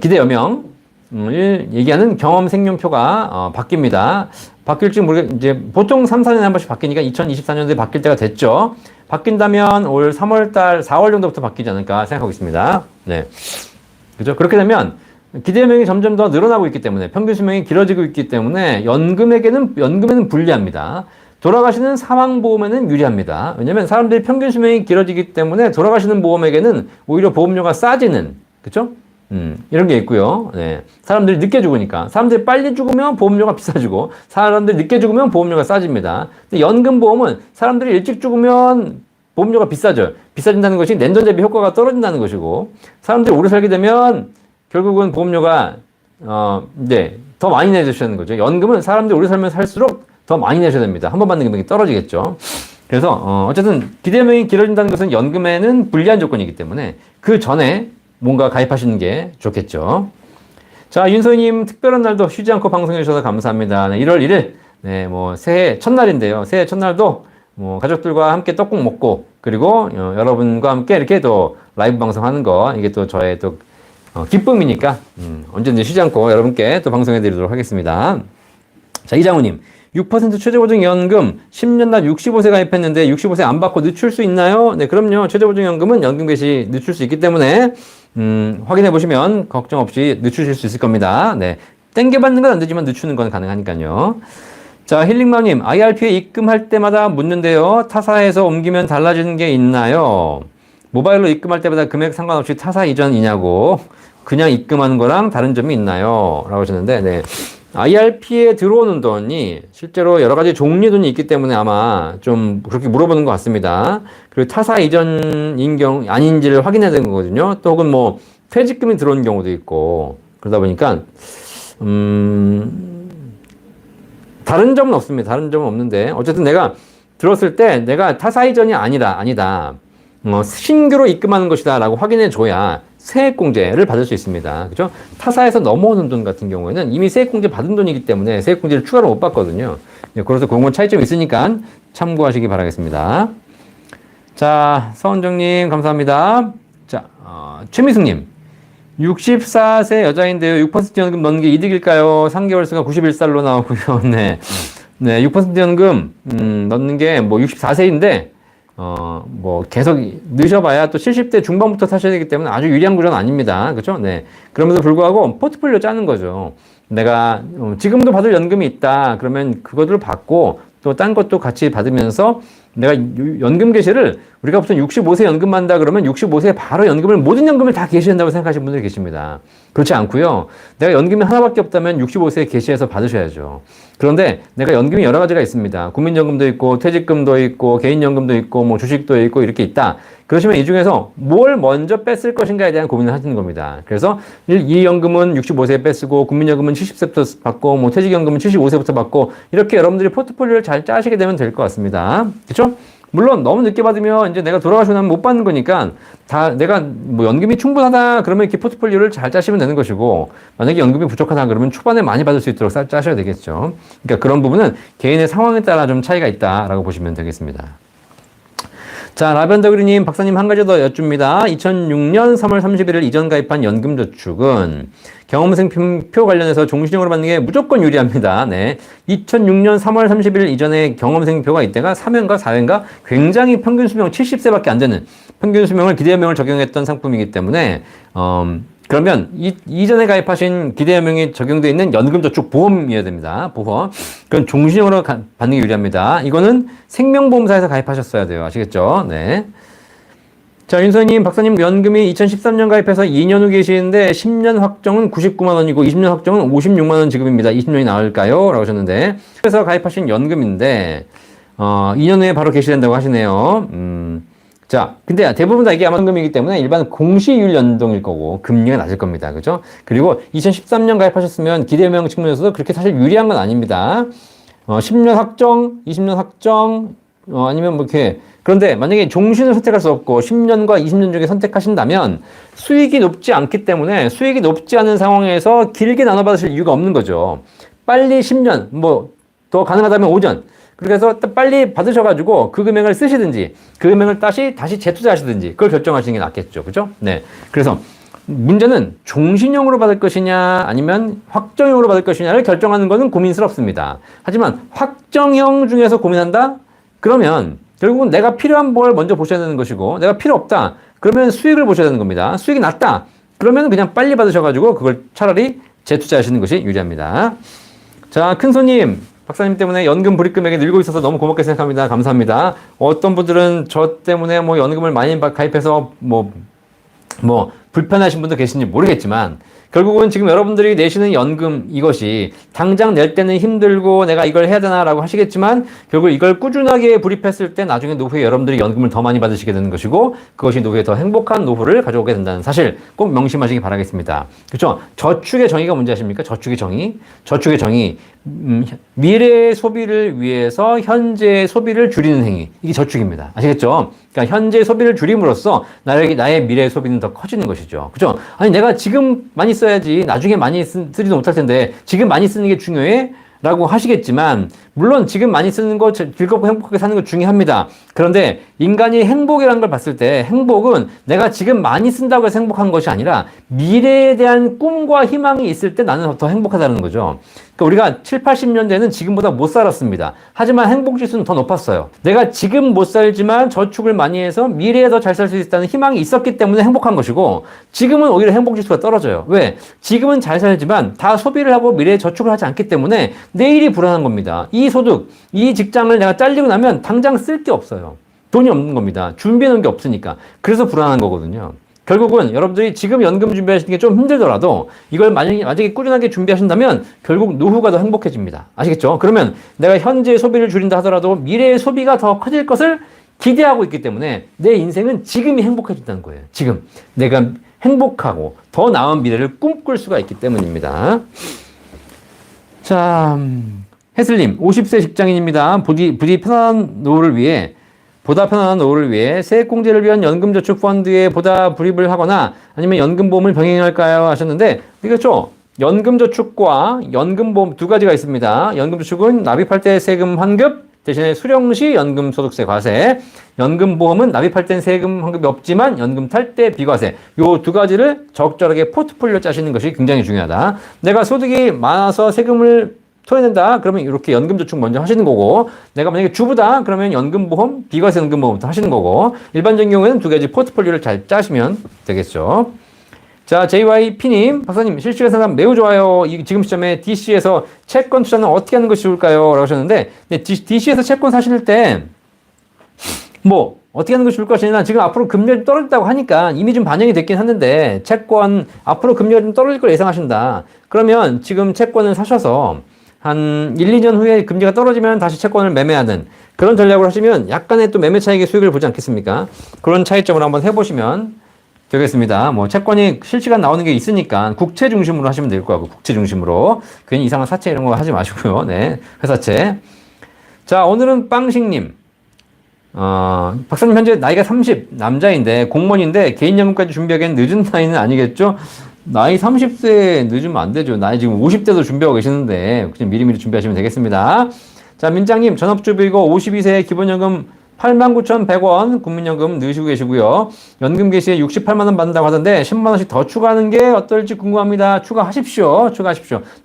기대여명을 얘기하는 경험생명표가, 바뀝니다. 바뀔지 이제 보통 3, 4년에 한 번씩 바뀌니까 2024년도에 바뀔 때가 됐죠. 바뀐다면 올 3월달, 4월 정도부터 바뀌지 않을까 생각하고 있습니다. 네. 그죠? 그렇게 되면 기대여명이 점점 더 늘어나고 있기 때문에 평균 수명이 길어지고 있기 때문에 연금에는 불리합니다. 돌아가시는 사망보험에는 유리합니다. 왜냐면 사람들이 평균 수명이 길어지기 때문에 돌아가시는 보험에게는 오히려 보험료가 싸지는, 그쵸? 이런 게 있고요. 네. 사람들이 늦게 죽으니까. 사람들이 빨리 죽으면 보험료가 비싸지고, 사람들이 늦게 죽으면 보험료가 싸집니다. 근데 연금보험은 사람들이 일찍 죽으면 보험료가 비싸죠. 비싸진다는 것이 냉전 대비 효과가 떨어진다는 것이고, 사람들이 오래 살게 되면 결국은 보험료가, 네, 더 많이 내주셔야 되는 거죠. 연금은 사람들이 오래 살면 살수록 더 많이 내셔야 됩니다. 한 번 받는 금액이 떨어지겠죠. 그래서, 어쨌든 기대명이 길어진다는 것은 연금에는 불리한 조건이기 때문에 그 전에 뭔가 가입하시는 게 좋겠죠. 자, 윤서희님, 특별한 날도 쉬지 않고 방송해주셔서 감사합니다. 네, 1월 1일, 네, 뭐, 새해 첫날인데요. 새해 첫날도, 뭐, 가족들과 함께 떡국 먹고, 그리고, 여러분과 함께 이렇게 또 라이브 방송하는 거, 이게 또 저의 또, 기쁨이니까, 언제든지 쉬지 않고 여러분께 또 방송해드리도록 하겠습니다. 자, 이장우님, 6% 최저보증연금 10년 납 65세 가입했는데 65세 안 받고 늦출 수 있나요? 네, 그럼요. 최저보증연금은 연금 개시 늦출 수 있기 때문에 확인해 보시면 걱정 없이 늦추실 수 있을 겁니다. 네, 땡겨받는 건 안 되지만 늦추는 건 가능하니까요. 자, 힐링맘님, IRP에 입금할 때마다 묻는데요. 타사에서 옮기면 달라지는 게 있나요? 모바일로 입금할 때마다 금액 상관없이 타사 이전이냐고, 그냥 입금하는 거랑 다른 점이 있나요? 라고 하셨는데, 네. IRP에 들어오는 돈이 실제로 여러 가지 종류의 돈이 있기 때문에 아마 좀 그렇게 물어보는 것 같습니다. 그리고 타사 이전인 경우 아닌지를 확인해야 되는 거거든요. 또 혹은 뭐 퇴직금이 들어오는 경우도 있고 그러다 보니까 다른 점은 없습니다. 다른 점은 없는데 어쨌든 내가 들었을 때 내가 타사 이전이 아니다. 신규로 입금하는 것이다 라고 확인해 줘야 세액공제를 받을 수 있습니다. 그죠? 타사에서 넘어오는 돈 같은 경우에는 이미 세액공제 받은 돈이기 때문에 세액공제를 추가로 못 받거든요. 그래서 그런 건 차이점이 있으니까 참고하시기 바라겠습니다. 자, 서은정님 감사합니다. 자, 최미숙님 64세 여자인데요. 6% 연금 넣는 게 이득일까요? 3개월수가 91살로 나오고요. 네, 6% 연금 넣는 게 뭐 64세인데 뭐 계속 넣으셔봐야 또 70대 중반부터 타셔야 되기 때문에 아주 유리한 구조는 아닙니다. 그렇죠? 네. 그럼에도 불구하고 포트폴리오 짜는 거죠. 내가 지금도 받을 연금이 있다. 그러면 그것을 받고 또 딴 것도 같이 받으면서 내가 연금 개시를 우리가 보통 65세 연금 받는다 그러면 65세에 바로 연금을 모든 연금을 다 개시한다고 생각하시는 분들이 계십니다. 그렇지 않고요. 내가 연금이 하나밖에 없다면 65세에 개시해서 받으셔야죠. 그런데 내가 연금이 여러 가지가 있습니다. 국민연금도 있고 퇴직금도 있고 개인연금도 있고 뭐 주식도 있고 이렇게 있다. 그러시면 이 중에서 뭘 먼저 뺐을 것인가에 대한 고민을 하시는 겁니다. 그래서 이 연금은 65세에 뺐고 국민연금은 70세부터 받고 뭐 퇴직연금은 75세부터 받고 이렇게 여러분들이 포트폴리오를 잘 짜시게 되면 될 것 같습니다. 그렇죠? 물론 너무 늦게 받으면 이제 내가 돌아가시고 나면 못 받는 거니까 다 내가 뭐 연금이 충분하다 그러면 이렇게 포트폴리오를 잘 짜시면 되는 것이고 만약에 연금이 부족하다 그러면 초반에 많이 받을 수 있도록 짜셔야 되겠죠. 그러니까 그런 부분은 개인의 상황에 따라 좀 차이가 있다라고 보시면 되겠습니다. 자, 라벤더그리님, 박사님 한 가지 더 여쭙니다. 2006년 3월 31일 이전 가입한 연금저축은 경험생표 관련해서 종신형으로 받는 게 무조건 유리합니다. 네. 2006년 3월 30일 이전에 경험생표가 이때가 3회인가 4회인가 굉장히 평균 수명 70세밖에 안 되는 평균 수명을 기대연명을 적용했던 상품이기 때문에 그러면 이전에 가입하신 기대연명이 적용되어 있는 연금저축 보험이어야 됩니다. 보험. 그건 종신형으로 받는 게 유리합니다. 이거는 생명보험사에서 가입하셨어야 돼요. 아시겠죠? 네. 자, 윤서님, 박사님 연금이 2013년 가입해서 2년 후 계시는데 10년 확정은 99만 원이고 20년 확정은 56만 원 지급입니다. 20년이 나을까요? 라고 하셨는데 그래서 가입하신 연금인데 2년 후에 바로 개시된다고 하시네요. 자, 근데 대부분 다 이게 아마 연금이기 때문에 일반 공시이율 연동일 거고 금리가 낮을 겁니다. 그죠? 그리고 2013년 가입하셨으면 기대명 측면에서도 그렇게 사실 유리한 건 아닙니다. 10년 확정, 20년 확정, 아니면 뭐 이렇게. 그런데 만약에 종신을 선택할 수 없고 10년과 20년 중에 선택하신다면 수익이 높지 않기 때문에 수익이 높지 않은 상황에서 길게 나눠 받으실 이유가 없는 거죠. 빨리 10년, 뭐 더 가능하다면 5년. 그렇게 해서 빨리 받으셔가지고 그 금액을 쓰시든지 그 금액을 다시 재투자하시든지 그걸 결정하시는 게 낫겠죠. 그죠? 네. 그래서 문제는 종신형으로 받을 것이냐 아니면 확정형으로 받을 것이냐를 결정하는 것은 고민스럽습니다. 하지만 확정형 중에서 고민한다? 그러면 결국은 내가 필요한 걸 먼저 보셔야 되는 것이고 내가 필요 없다. 그러면 수익을 보셔야 되는 겁니다. 수익이 낮다. 그러면 그냥 빨리 받으셔가지고 그걸 차라리 재투자하시는 것이 유리합니다. 자, 큰 손님. 박사님 때문에 연금 불입 금액이 늘고 있어서 너무 고맙게 생각합니다. 감사합니다. 어떤 분들은 저 때문에 뭐 연금을 많이 가입해서 뭐 불편하신 분도 계신지 모르겠지만 결국은 지금 여러분들이 내시는 연금 이것이 당장 낼 때는 힘들고 내가 이걸 해야 되나라고 하시겠지만 결국 이걸 꾸준하게 불입했을 때 나중에 노후에 여러분들이 연금을 더 많이 받으시게 되는 것이고 그것이 노후에 더 행복한 노후를 가져오게 된다는 사실 꼭 명심하시기 바라겠습니다. 그렇죠? 저축의 정의가 뭔지 아십니까? 저축의 정의. 저축의 정의. 미래의 소비를 위해서 현재의 소비를 줄이는 행위. 이게 저축입니다. 아시겠죠? 그러니까 현재 소비를 줄임으로써 나의 미래의 소비는 더 커지는 것이죠. 그죠? 아니, 내가 지금 많이 써야지 나중에 많이 쓰지도 못할 텐데 지금 많이 쓰는 게 중요해? 라고 하시겠지만 물론 지금 많이 쓰는 거 즐겁고 행복하게 사는 거 중요합니다. 그런데 인간이 행복이라는 걸 봤을 때 행복은 내가 지금 많이 쓴다고 해서 행복한 것이 아니라 미래에 대한 꿈과 희망이 있을 때 나는 더 행복하다는 거죠. 그러니까 우리가 7, 80년대는 지금보다 못 살았습니다. 하지만 행복지수는 더 높았어요. 내가 지금 못 살지만 저축을 많이 해서 미래에 더 잘 살 수 있다는 희망이 있었기 때문에 행복한 것이고 지금은 오히려 행복지수가 떨어져요. 왜? 지금은 잘 살지만 다 소비를 하고 미래에 저축을 하지 않기 때문에 내일이 불안한 겁니다. 이 소득, 이 직장을 내가 잘리고 나면 당장 쓸 게 없어요. 돈이 없는 겁니다. 준비해 놓은 게 없으니까. 그래서 불안한 거거든요. 결국은 여러분들이 지금 연금 준비하시는 게 좀 힘들더라도 이걸 만약에 꾸준하게 준비하신다면 결국 노후가 더 행복해집니다. 아시겠죠? 그러면 내가 현재 소비를 줄인다 하더라도 미래의 소비가 더 커질 것을 기대하고 있기 때문에 내 인생은 지금이 행복해진다는 거예요. 지금. 내가 행복하고 더 나은 미래를 꿈꿀 수가 있기 때문입니다. 자, 해슬님, 50세 직장인입니다. 부디 편안한 노후를 위해 보다 편안한 노후를 위해 세액공제를 위한 연금저축펀드에 보다 불입을 하거나 아니면 연금보험을 병행할까요? 하셨는데 그렇죠. 연금저축과 연금보험 두 가지가 있습니다. 연금저축은 납입할 때 세금 환급 대신에 수령시 연금소득세 과세, 연금보험은 납입할 땐 세금 환급이 없지만 연금 탈 때 비과세. 요 두 가지를 적절하게 포트폴리오 짜시는 것이 굉장히 중요하다. 내가 소득이 많아서 세금을 토해낸다. 그러면 이렇게 연금저축 먼저 하시는 거고 내가 만약에 주부다. 그러면 연금보험, 비과세 연금보험부터 하시는 거고 일반적인 경우에는 두 가지 포트폴리오를 잘 짜시면 되겠죠. 자, JYP님, 박사님, 실시간 상담 매우 좋아요. 지금 시점에 DC에서 채권 투자는 어떻게 하는 것이 좋을까요? 라고 하셨는데 DC에서 채권 사실 때 어떻게 하는 것이 좋을 것이냐 지금 앞으로 금리가 좀 떨어진다고 하니까 이미 좀 반영이 됐긴 하는데 채권 앞으로 금리가 좀 떨어질 걸 예상하신다. 그러면 지금 채권을 사셔서 한 1, 2년 후에 금리가 떨어지면 다시 채권을 매매하는 그런 전략을 하시면 약간의 또 매매 차익의 수익을 보지 않겠습니까? 그런 차이점을 한번 해보시면 되겠습니다. 채권이 실시간 나오는 게 있으니까 국채 중심으로 하시면 될 것 같고 국채 중심으로 괜히 이상한 사채 이런 거 하지 마시고요. 네, 회사채. 자, 오늘은 빵식님. 박사님 현재 나이가 30 남자인데 공무원인데 개인연금까지 준비하기엔 늦은 나이는 아니겠죠? 나이 30세 늦으면 안 되죠. 나이 지금 50대도 준비하고 계시는데 그냥 미리미리 준비하시면 되겠습니다. 자, 민장님 전업주부이고 52세에 기본연금 89,100원 국민연금 넣으시고 계시고요. 연금 개시에 68만 원 받는다고 하던데 10만 원씩 더 추가하는 게 어떨지 궁금합니다. 추가하십시오.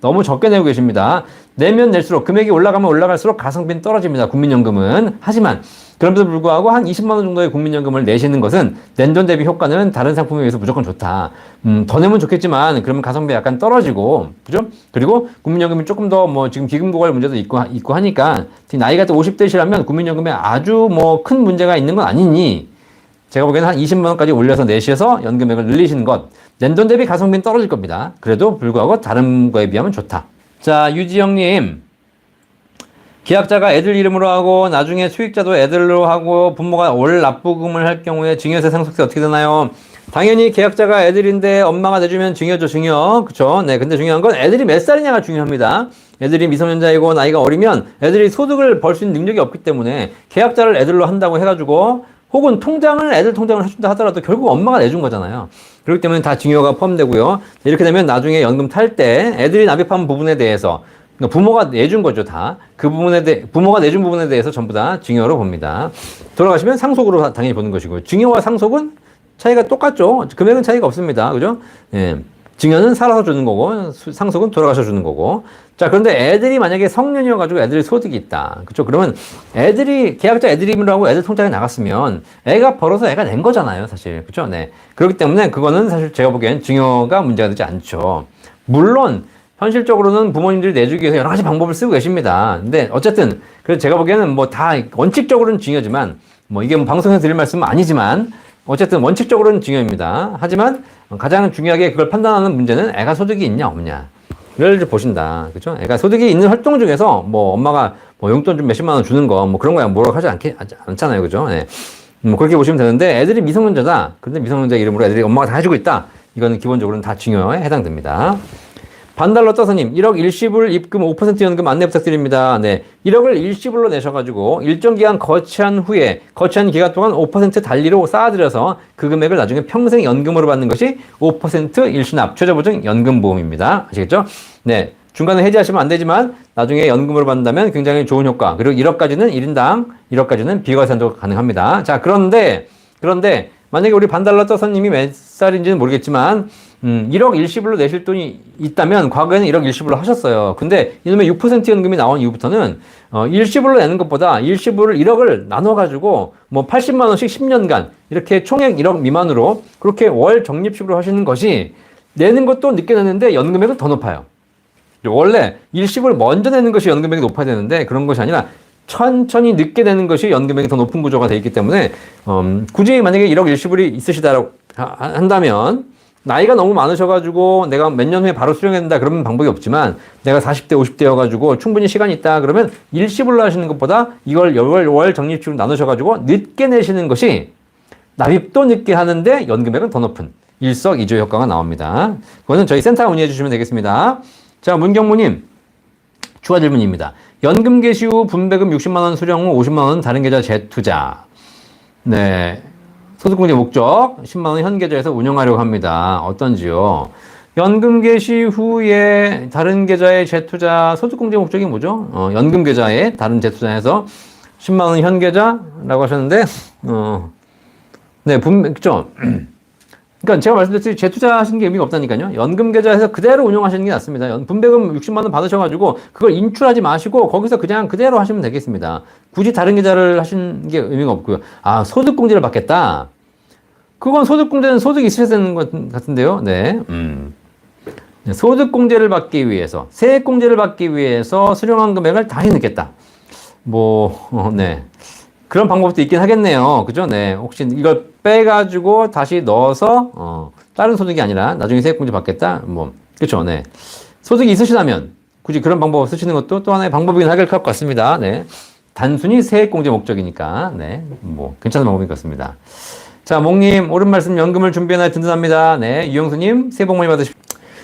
너무 적게 내고 계십니다. 내면 낼수록 금액이 올라가면 올라갈수록 가성비는 떨어집니다. 국민연금은. 하지만 그럼에도 불구하고 한 20만 원 정도의 국민연금을 내시는 것은 낸돈 대비 효과는 다른 상품에 비해서 무조건 좋다. 더 내면 좋겠지만 그러면 가성비 약간 떨어지고 그죠? 그리고 국민연금이 조금 더 지금 기금 고갈 문제도 있고 하니까 나이가 또 50대시라면 국민연금에 아주 큰 문제가 있는 건 아니니 제가 보기에는 한 20만 원까지 올려서 내셔서 연금액을 늘리시는 것 낸돈 대비 가성비는 떨어질 겁니다. 그래도 불구하고 다른 거에 비하면 좋다. 자, 유지영님. 계약자가 애들 이름으로 하고 나중에 수익자도 애들로 하고 부모가 월 납부금을 할 경우에 증여세 상속세 어떻게 되나요? 당연히 계약자가 애들인데 엄마가 내주면 증여죠, 증여. 그쵸? 네. 근데 중요한 건 애들이 몇 살이냐가 중요합니다. 애들이 미성년자이고 나이가 어리면 애들이 소득을 벌 수 있는 능력이 없기 때문에 계약자를 애들로 한다고 해가지고 혹은 통장을 애들 통장을 해준다 하더라도 결국 엄마가 내준 거잖아요. 그렇기 때문에 다 증여가 포함되고요. 이렇게 되면 나중에 연금 탈 때 애들이 납입한 부분에 대해서 그러니까 부모가 내준 거죠, 다. 그 부모가 내준 부분에 대해서 전부 다 증여로 봅니다. 돌아가시면 상속으로 당연히 보는 것이고, 증여와 상속은 차이가 똑같죠. 금액은 차이가 없습니다. 그죠? 예. 증여는 살아서 주는 거고, 상속은 돌아가셔 주는 거고. 자, 그런데 애들이 만약에 성년이어가지고 애들이 소득이 있다. 그죠? 그러면 계약자 애들 이름으로 하고 애들 통장에 나갔으면 애가 벌어서 애가 낸 거잖아요, 사실. 그죠? 네. 그렇기 때문에 그거는 사실 제가 보기엔 증여가 문제가 되지 않죠. 물론, 현실적으로는 부모님들이 내주기 위해서 여러 가지 방법을 쓰고 계십니다. 근데 어쨌든, 그래서 제가 보기에는 뭐 다 원칙적으로는 증여지만, 뭐 이게 뭐 방송에서 드릴 말씀은 아니지만, 어쨌든 원칙적으로는 증여입니다. 하지만 가장 중요하게 그걸 판단하는 문제는 애가 소득이 있냐 없냐를 보신다. 그죠? 애가 소득이 있는 활동 중에서 뭐 엄마가 뭐 용돈 좀 몇십만 원 주는 거 뭐 그런 거야 뭐라고 하지 않잖아요. 그죠? 네. 뭐 그렇게 보시면 되는데 애들이 미성년자다. 근데 미성년자 이름으로 애들이 엄마가 다 해주고 있다. 이거는 기본적으로는 다 증여에 해당됩니다. 반달러 떠서님, 1억 일시불 입금 5% 연금 안내 부탁드립니다. 네. 1억을 일시불로 내셔가지고 일정 기간 거치한 기간 동안 5% 달리로 쌓아들여서 그 금액을 나중에 평생 연금으로 받는 것이 5% 일시납 최저보증 연금보험입니다. 아시겠죠? 네. 중간에 해지하시면 안 되지만 나중에 연금으로 받는다면 굉장히 좋은 효과. 그리고 1억까지는 1인당, 1억까지는 비과세도 가능합니다. 자, 그런데 만약에 우리 반달러 떠서님이 몇 살인지는 모르겠지만 1억 일시불로 내실 돈이 있다면 과거에는 1억 일시불로 하셨어요. 근데 이놈의 6% 연금이 나온 이후부터는 일시불로 내는 것보다 일시불을 1억을 나눠가지고 뭐 80만 원씩 10년간 이렇게 총액 1억 미만으로 그렇게 월 적립식으로 하시는 것이 내는 것도 늦게 내는데 연금액은 더 높아요. 원래 일시불 먼저 내는 것이 연금액이 높아야 되는데 그런 것이 아니라 천천히 늦게 내는 것이 연금액이 더 높은 구조가 되어 있기 때문에 굳이 만약에 1억 일시불이 있으시다고 한다면 나이가 너무 많으셔가지고 내가 몇 년 후에 바로 수령해야 된다 그러면 방법이 없지만 내가 40대 50대여가지고 충분히 시간이 있다 그러면 일시불로 하시는 것보다 이걸 월 적립식으로 나누셔가지고 늦게 내시는 것이 납입도 늦게 하는데 연금액은 더 높은 일석이조 효과가 나옵니다. 그거는 저희 센터 문의해 주시면 되겠습니다. 자, 문경무님 추가 질문입니다. 연금 개시 후 분배금 60만 원 수령 후 50만 원 다른 계좌 재투자. 네. 소득공제 목적 10만 원 현 계좌에서 운영하려고 합니다. 어떤지요? 연금 개시 후에 다른 계좌에 재투자 소득공제 목적이 뭐죠? 연금 계좌에 다른 재투자해서 10만 원 현 계좌라고 하셨는데 네, 그죠? 그러니까 제가 말씀드렸듯이 재투자하시는 게 의미가 없다니까요. 연금 계좌에서 그대로 운영하시는 게 낫습니다. 분배금 60만 원 받으셔가지고 그걸 인출하지 마시고 거기서 그냥 그대로 하시면 되겠습니다. 굳이 다른 계좌를 하시는 게 의미가 없고요. 아, 소득공제를 받겠다. 그건 소득공제는 소득이 있으셔야 되는 것 같은데요. 네. 소득공제를 받기 위해서, 세액공제를 받기 위해서 수령한 금액을 다시 넣겠다. 네. 그런 방법도 있긴 하겠네요. 그죠? 네. 혹시 이걸 빼가지고 다시 넣어서, 다른 소득이 아니라 나중에 세액공제 받겠다? 그쵸? 네. 소득이 있으시다면 굳이 그런 방법을 쓰시는 것도 또 하나의 방법이긴 할 것 같습니다. 네. 단순히 세액공제 목적이니까, 네. 괜찮은 방법인 것 같습니다. 자, 몽님, 옳은 말씀 연금을 준비해놔야 든든합니다. 네. 유영수님, 새해 복 많이 받으십시오.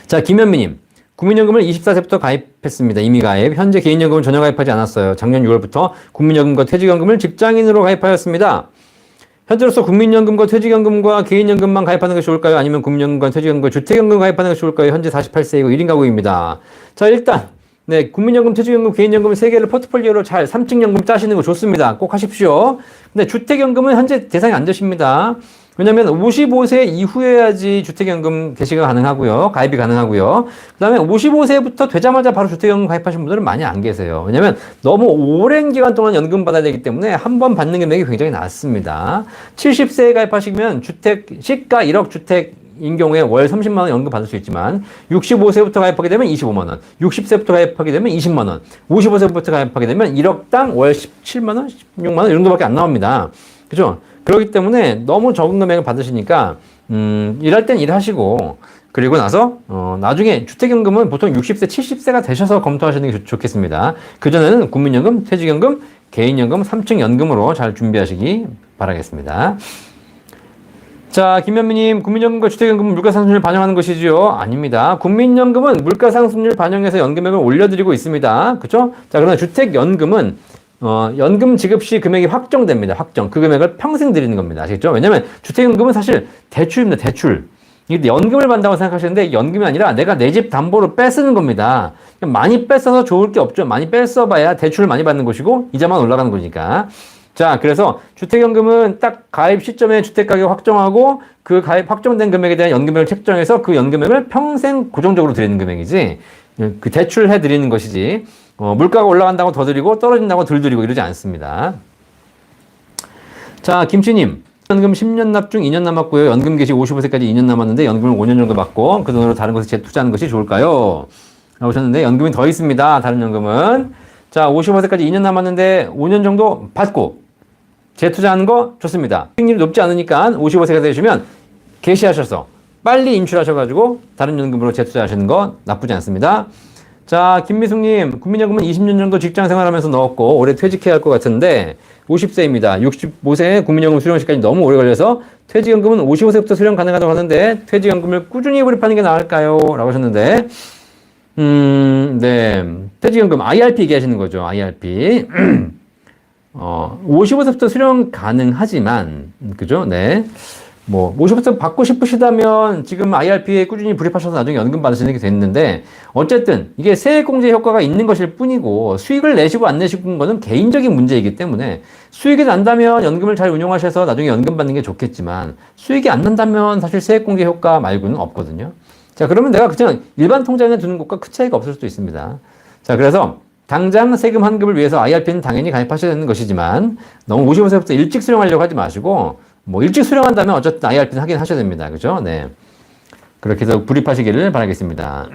자, 김현미님. 국민연금을 24세부터 가입했습니다. 이미 가입. 현재 개인연금은 전혀 가입하지 않았어요. 작년 6월부터 국민연금과 퇴직연금을 직장인으로 가입하였습니다. 현재로서 국민연금과 퇴직연금과 개인연금만 가입하는 것이 좋을까요? 아니면 국민연금과 퇴직연금과 주택연금 가입하는 것이 좋을까요? 현재 48세이고 1인 가구입니다. 자, 일단 네, 국민연금, 퇴직연금, 개인연금 3개를 포트폴리오로 잘 3층연금 짜시는 거 좋습니다. 꼭 하십시오. 근데 주택연금은 현재 대상이 안 되십니다. 왜냐면 55세 이후에야지 주택연금 개시가 가능하고요. 가입이 가능하고요. 그 다음에 55세부터 되자마자 바로 주택연금 가입하신 분들은 많이 안 계세요. 왜냐면 너무 오랜 기간 동안 연금 받아야 되기 때문에 한 번 받는 금액이 굉장히 낮습니다. 70세에 가입하시면 주택, 시가 1억 주택인 경우에 월 30만 원 연금 받을 수 있지만 65세부터 가입하게 되면 25만 원, 60세부터 가입하게 되면 20만 원, 55세부터 가입하게 되면 1억당 월 17만 원, 16만 원 이 정도밖에 안 나옵니다. 그죠? 그렇기 때문에 너무 적은 금액을 받으시니까 일할 땐 일하시고 그리고 나서 나중에 주택연금은 보통 60세, 70세가 되셔서 검토하시는 게 좋겠습니다. 그전에는 국민연금, 퇴직연금, 개인연금, 3층 연금으로 잘 준비하시기 바라겠습니다. 자, 김현미님, 국민연금과 주택연금은 물가상승률 반영하는 것이지요? 아닙니다. 국민연금은 물가상승률 반영해서 연금액을 올려드리고 있습니다. 그죠? 자, 그러나 주택연금은 연금 지급 시 금액이 확정됩니다. 확정. 그 금액을 평생 드리는 겁니다. 아시겠죠? 왜냐면 주택연금은 사실 대출입니다. 대출. 이게 연금을 받는다고 생각하시는데 연금이 아니라 내가 내 집 담보로 빼쓰는 겁니다. 많이 뺏어서 좋을 게 없죠. 많이 뺏어봐야 대출을 많이 받는 것이고 이자만 올라가는 거니까. 자, 그래서 주택연금은 딱 가입 시점에 주택가격 확정하고 그 가입 확정된 금액에 대한 연금액을 책정해서 그 연금액을 평생 고정적으로 드리는 금액이지 그 대출해 드리는 것이지 물가가 올라간다고 더 드리고 떨어진다고 덜 드리고 이러지 않습니다. 자, 김치님. 연금 10년 납중 2년 남았고요. 연금 개시 55세까지 2년 남았는데 연금을 5년 정도 받고 그 돈으로 다른 것에 재투자하는 것이 좋을까요? 나오셨는데 연금이 더 있습니다. 다른 연금은. 자, 55세까지 2년 남았는데 5년 정도 받고 재투자하는 거 좋습니다. 수익률이 높지 않으니까 55세가 되시면 개시하셔서 빨리 인출하셔가지고 다른 연금으로 재투자하시는 거 나쁘지 않습니다. 자, 김미숙님, 국민연금은 20년 정도 직장 생활하면서 넣었고 올해 퇴직해야 할 것 같은데 50세입니다. 65세에 국민연금 수령 시간이 너무 오래 걸려서 퇴직연금은 55세부터 수령 가능하다고 하는데 퇴직연금을 꾸준히 구입하는 게 나을까요? 라고 하셨는데 네. 퇴직연금 IRP 얘기하시는 거죠. IRP. 55세부터 수령 가능하지만, 그죠? 네. 55세 받고 싶으시다면 지금 IRP에 꾸준히 불입하셔서 나중에 연금 받으시는 게 됐는데, 어쨌든 이게 세액공제 효과가 있는 것일 뿐이고, 수익을 내시고 안 내시는 거는 개인적인 문제이기 때문에, 수익이 난다면 연금을 잘 운용하셔서 나중에 연금 받는 게 좋겠지만, 수익이 안 난다면 사실 세액공제 효과 말고는 없거든요. 자, 그러면 내가 그냥 일반 통장에 두는 것과 큰 차이가 없을 수도 있습니다. 자, 그래서 당장 세금 환급을 위해서 IRP는 당연히 가입하셔야 되는 것이지만 너무 55세부터 일찍 수령하려고 하지 마시고 일찍 수령한다면 어쨌든 IRP는 하긴 하셔야 됩니다. 그죠? 네. 그렇게 해서 불입하시기를 바라겠습니다.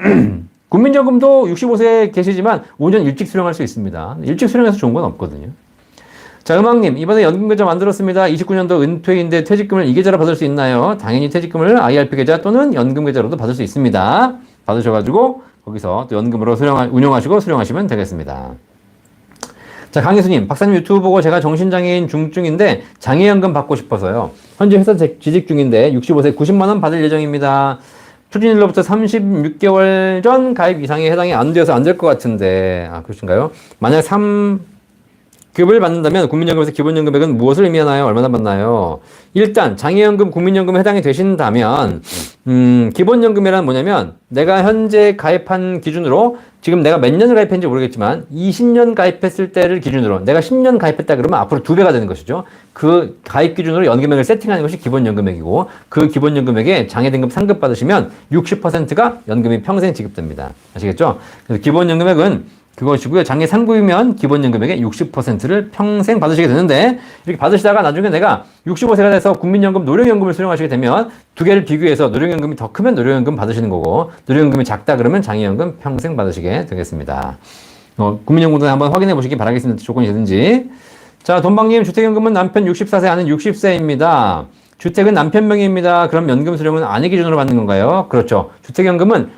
국민연금도 65세에 계시지만 5년 일찍 수령할 수 있습니다. 일찍 수령해서 좋은 건 없거든요. 자, 음악님, 이번에 연금계좌 만들었습니다. 29년도 은퇴인데 퇴직금을 이 계좌로 받을 수 있나요? 당연히 퇴직금을 IRP 계좌 또는 연금계좌로도 받을 수 있습니다. 받으셔가지고 거기서 또 연금으로 운용하시고 수령하시면 되겠습니다. 자, 강희수님, 박사님 유튜브 보고 제가 정신장애인 중증인데 장애연금 받고 싶어서요. 현재 회사 취직 중인데 65세 90만 원 받을 예정입니다. 추진일로부터 36개월 전 가입 이상에 해당이 안 되어서 안 될 것 같은데, 그러신가요? 만약 3급을 받는다면 국민연금에서 기본연 금액은 무엇을 의미하나요? 얼마나 받나요? 일단 장애연금, 국민연금에 해당이 되신다면 기본연금이란 뭐냐면 내가 현재 가입한 기준으로 지금 내가 몇 년을 가입했는지 모르겠지만 20년 가입했을 때를 기준으로 내가 10년 가입했다 그러면 앞으로 2배가 되는 것이죠. 그 가입 기준으로 연금액을 세팅하는 것이 기본연금액이고 그 기본연금액에 장애등급 3급 받으시면 60%가 연금이 평생 지급됩니다. 아시겠죠? 그래서 기본연금액은 그것이고요. 장애 3급이면 기본연금액의 60%를 평생 받으시게 되는데 이렇게 받으시다가 나중에 내가 65세가 돼서 국민연금, 노령연금을 수령하시게 되면 두 개를 비교해서 노령연금이 더 크면 노령연금 받으시는 거고 노령연금이 작다 그러면 장애연금 평생 받으시게 되겠습니다. 국민연금도 한번 확인해 보시기 바라겠습니다. 조건이 되든지. 자, 돈방님, 주택연금은 남편 64세, 아는 60세입니다. 주택은 남편 명의입니다. 그럼 연금 수령은 아내 기준으로 받는 건가요? 그렇죠. 주택연금은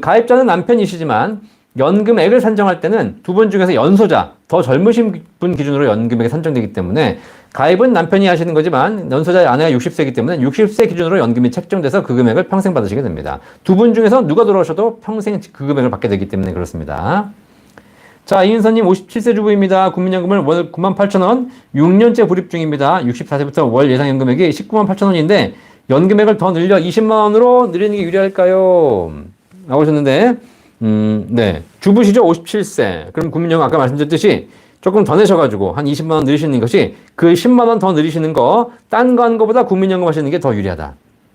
가입자는 남편이시지만 연금액을 산정할 때는 두 분 중에서 연소자, 더 젊으신 분 기준으로 연금액이 산정되기 때문에 가입은 남편이 하시는 거지만 연소자의 아내가 60세이기 때문에 60세 기준으로 연금이 책정돼서 그 금액을 평생 받으시게 됩니다. 두 분 중에서 누가 돌아오셔도 평생 그 금액을 받게 되기 때문에 그렇습니다. 자, 이은서님 57세 주부입니다. 국민연금을 월 98,000원, 6년째 불입 중입니다. 64세부터 월 예상연금액이 198,000원인데 연금액을 더 늘려 20만원으로 늘리는 게 유리할까요? 나오셨는데 네. 주부시죠? 57세. 그럼 국민연금 아까 말씀드렸듯이 조금 더 내셔가지고 한 20만원 늘리시는 것이 그 10만원 더 늘리시는 거, 딴 거 하는 것보다 국민연금 하시는 게 더 유리하다.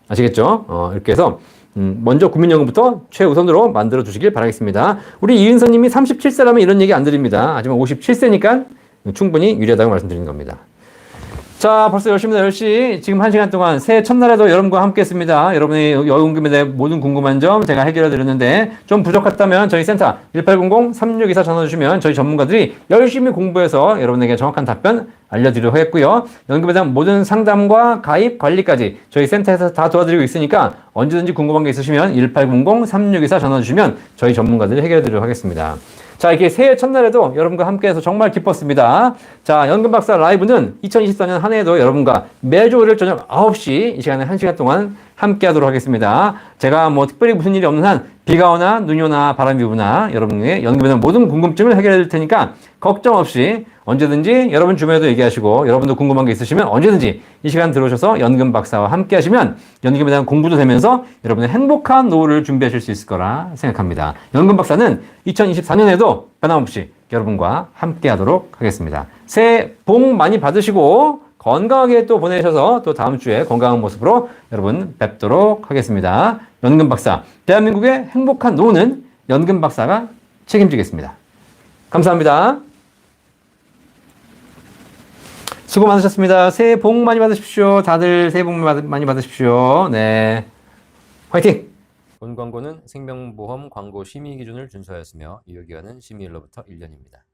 아시겠죠? 이렇게 해서 먼저 국민연금부터 최우선으로 만들어 주시길 바라겠습니다. 우리 이은서님이 37세라면 이런 얘기 안 드립니다. 하지만 57세니까 충분히 유리하다고 말씀드리는 겁니다. 자, 벌써 10시입니다. 10시. 지금 1시간 동안 새해 첫날에도 여러분과 함께 했습니다. 여러분의 연금에 대해 모든 궁금한 점 제가 해결해 드렸는데 좀 부족했다면 저희 센터 1800-3624 전화 주시면 저희 전문가들이 열심히 공부해서 여러분에게 정확한 답변 알려드리도록 하겠고요. 연금에 대한 모든 상담과 가입, 관리까지 저희 센터에서 다 도와드리고 있으니까 언제든지 궁금한 게 있으시면 1800-3624 전화 주시면 저희 전문가들이 해결해 드리도록 하겠습니다. 자, 이렇게 새해 첫날에도 여러분과 함께해서 정말 기뻤습니다. 자, 연금 박사 라이브는 2024년 한 해에도 여러분과 매주 월요일 저녁 9시 이 시간에 1시간 동안 함께 하도록 하겠습니다. 제가 뭐 특별히 무슨 일이 없는 한 비가 오나 눈이 오나 바람이 부나 여러분의 연금에 대한 모든 궁금증을 해결해 드릴 테니까 걱정 없이 언제든지 여러분 주변에도 얘기하시고 여러분도 궁금한 게 있으시면 언제든지 이 시간 들어오셔서 연금 박사와 함께 하시면 연금에 대한 공부도 되면서 여러분의 행복한 노후를 준비하실 수 있을 거라 생각합니다. 연금 박사는 2024년에도 변함없이 여러분과 함께 하도록 하겠습니다. 새해 복 많이 받으시고 건강하게 또 보내셔서 또 다음 주에 건강한 모습으로 여러분 뵙도록 하겠습니다. 연금 박사, 대한민국의 행복한 노후는 연금 박사가 책임지겠습니다. 감사합니다. 수고 많으셨습니다. 새해 복 많이 받으십시오. 다들 새해 복 많이 받으십시오. 네. 화이팅! 본 광고는 생명보험 광고 심의 기준을 준수하였으며 유효기간은 심의일로부터 1년입니다.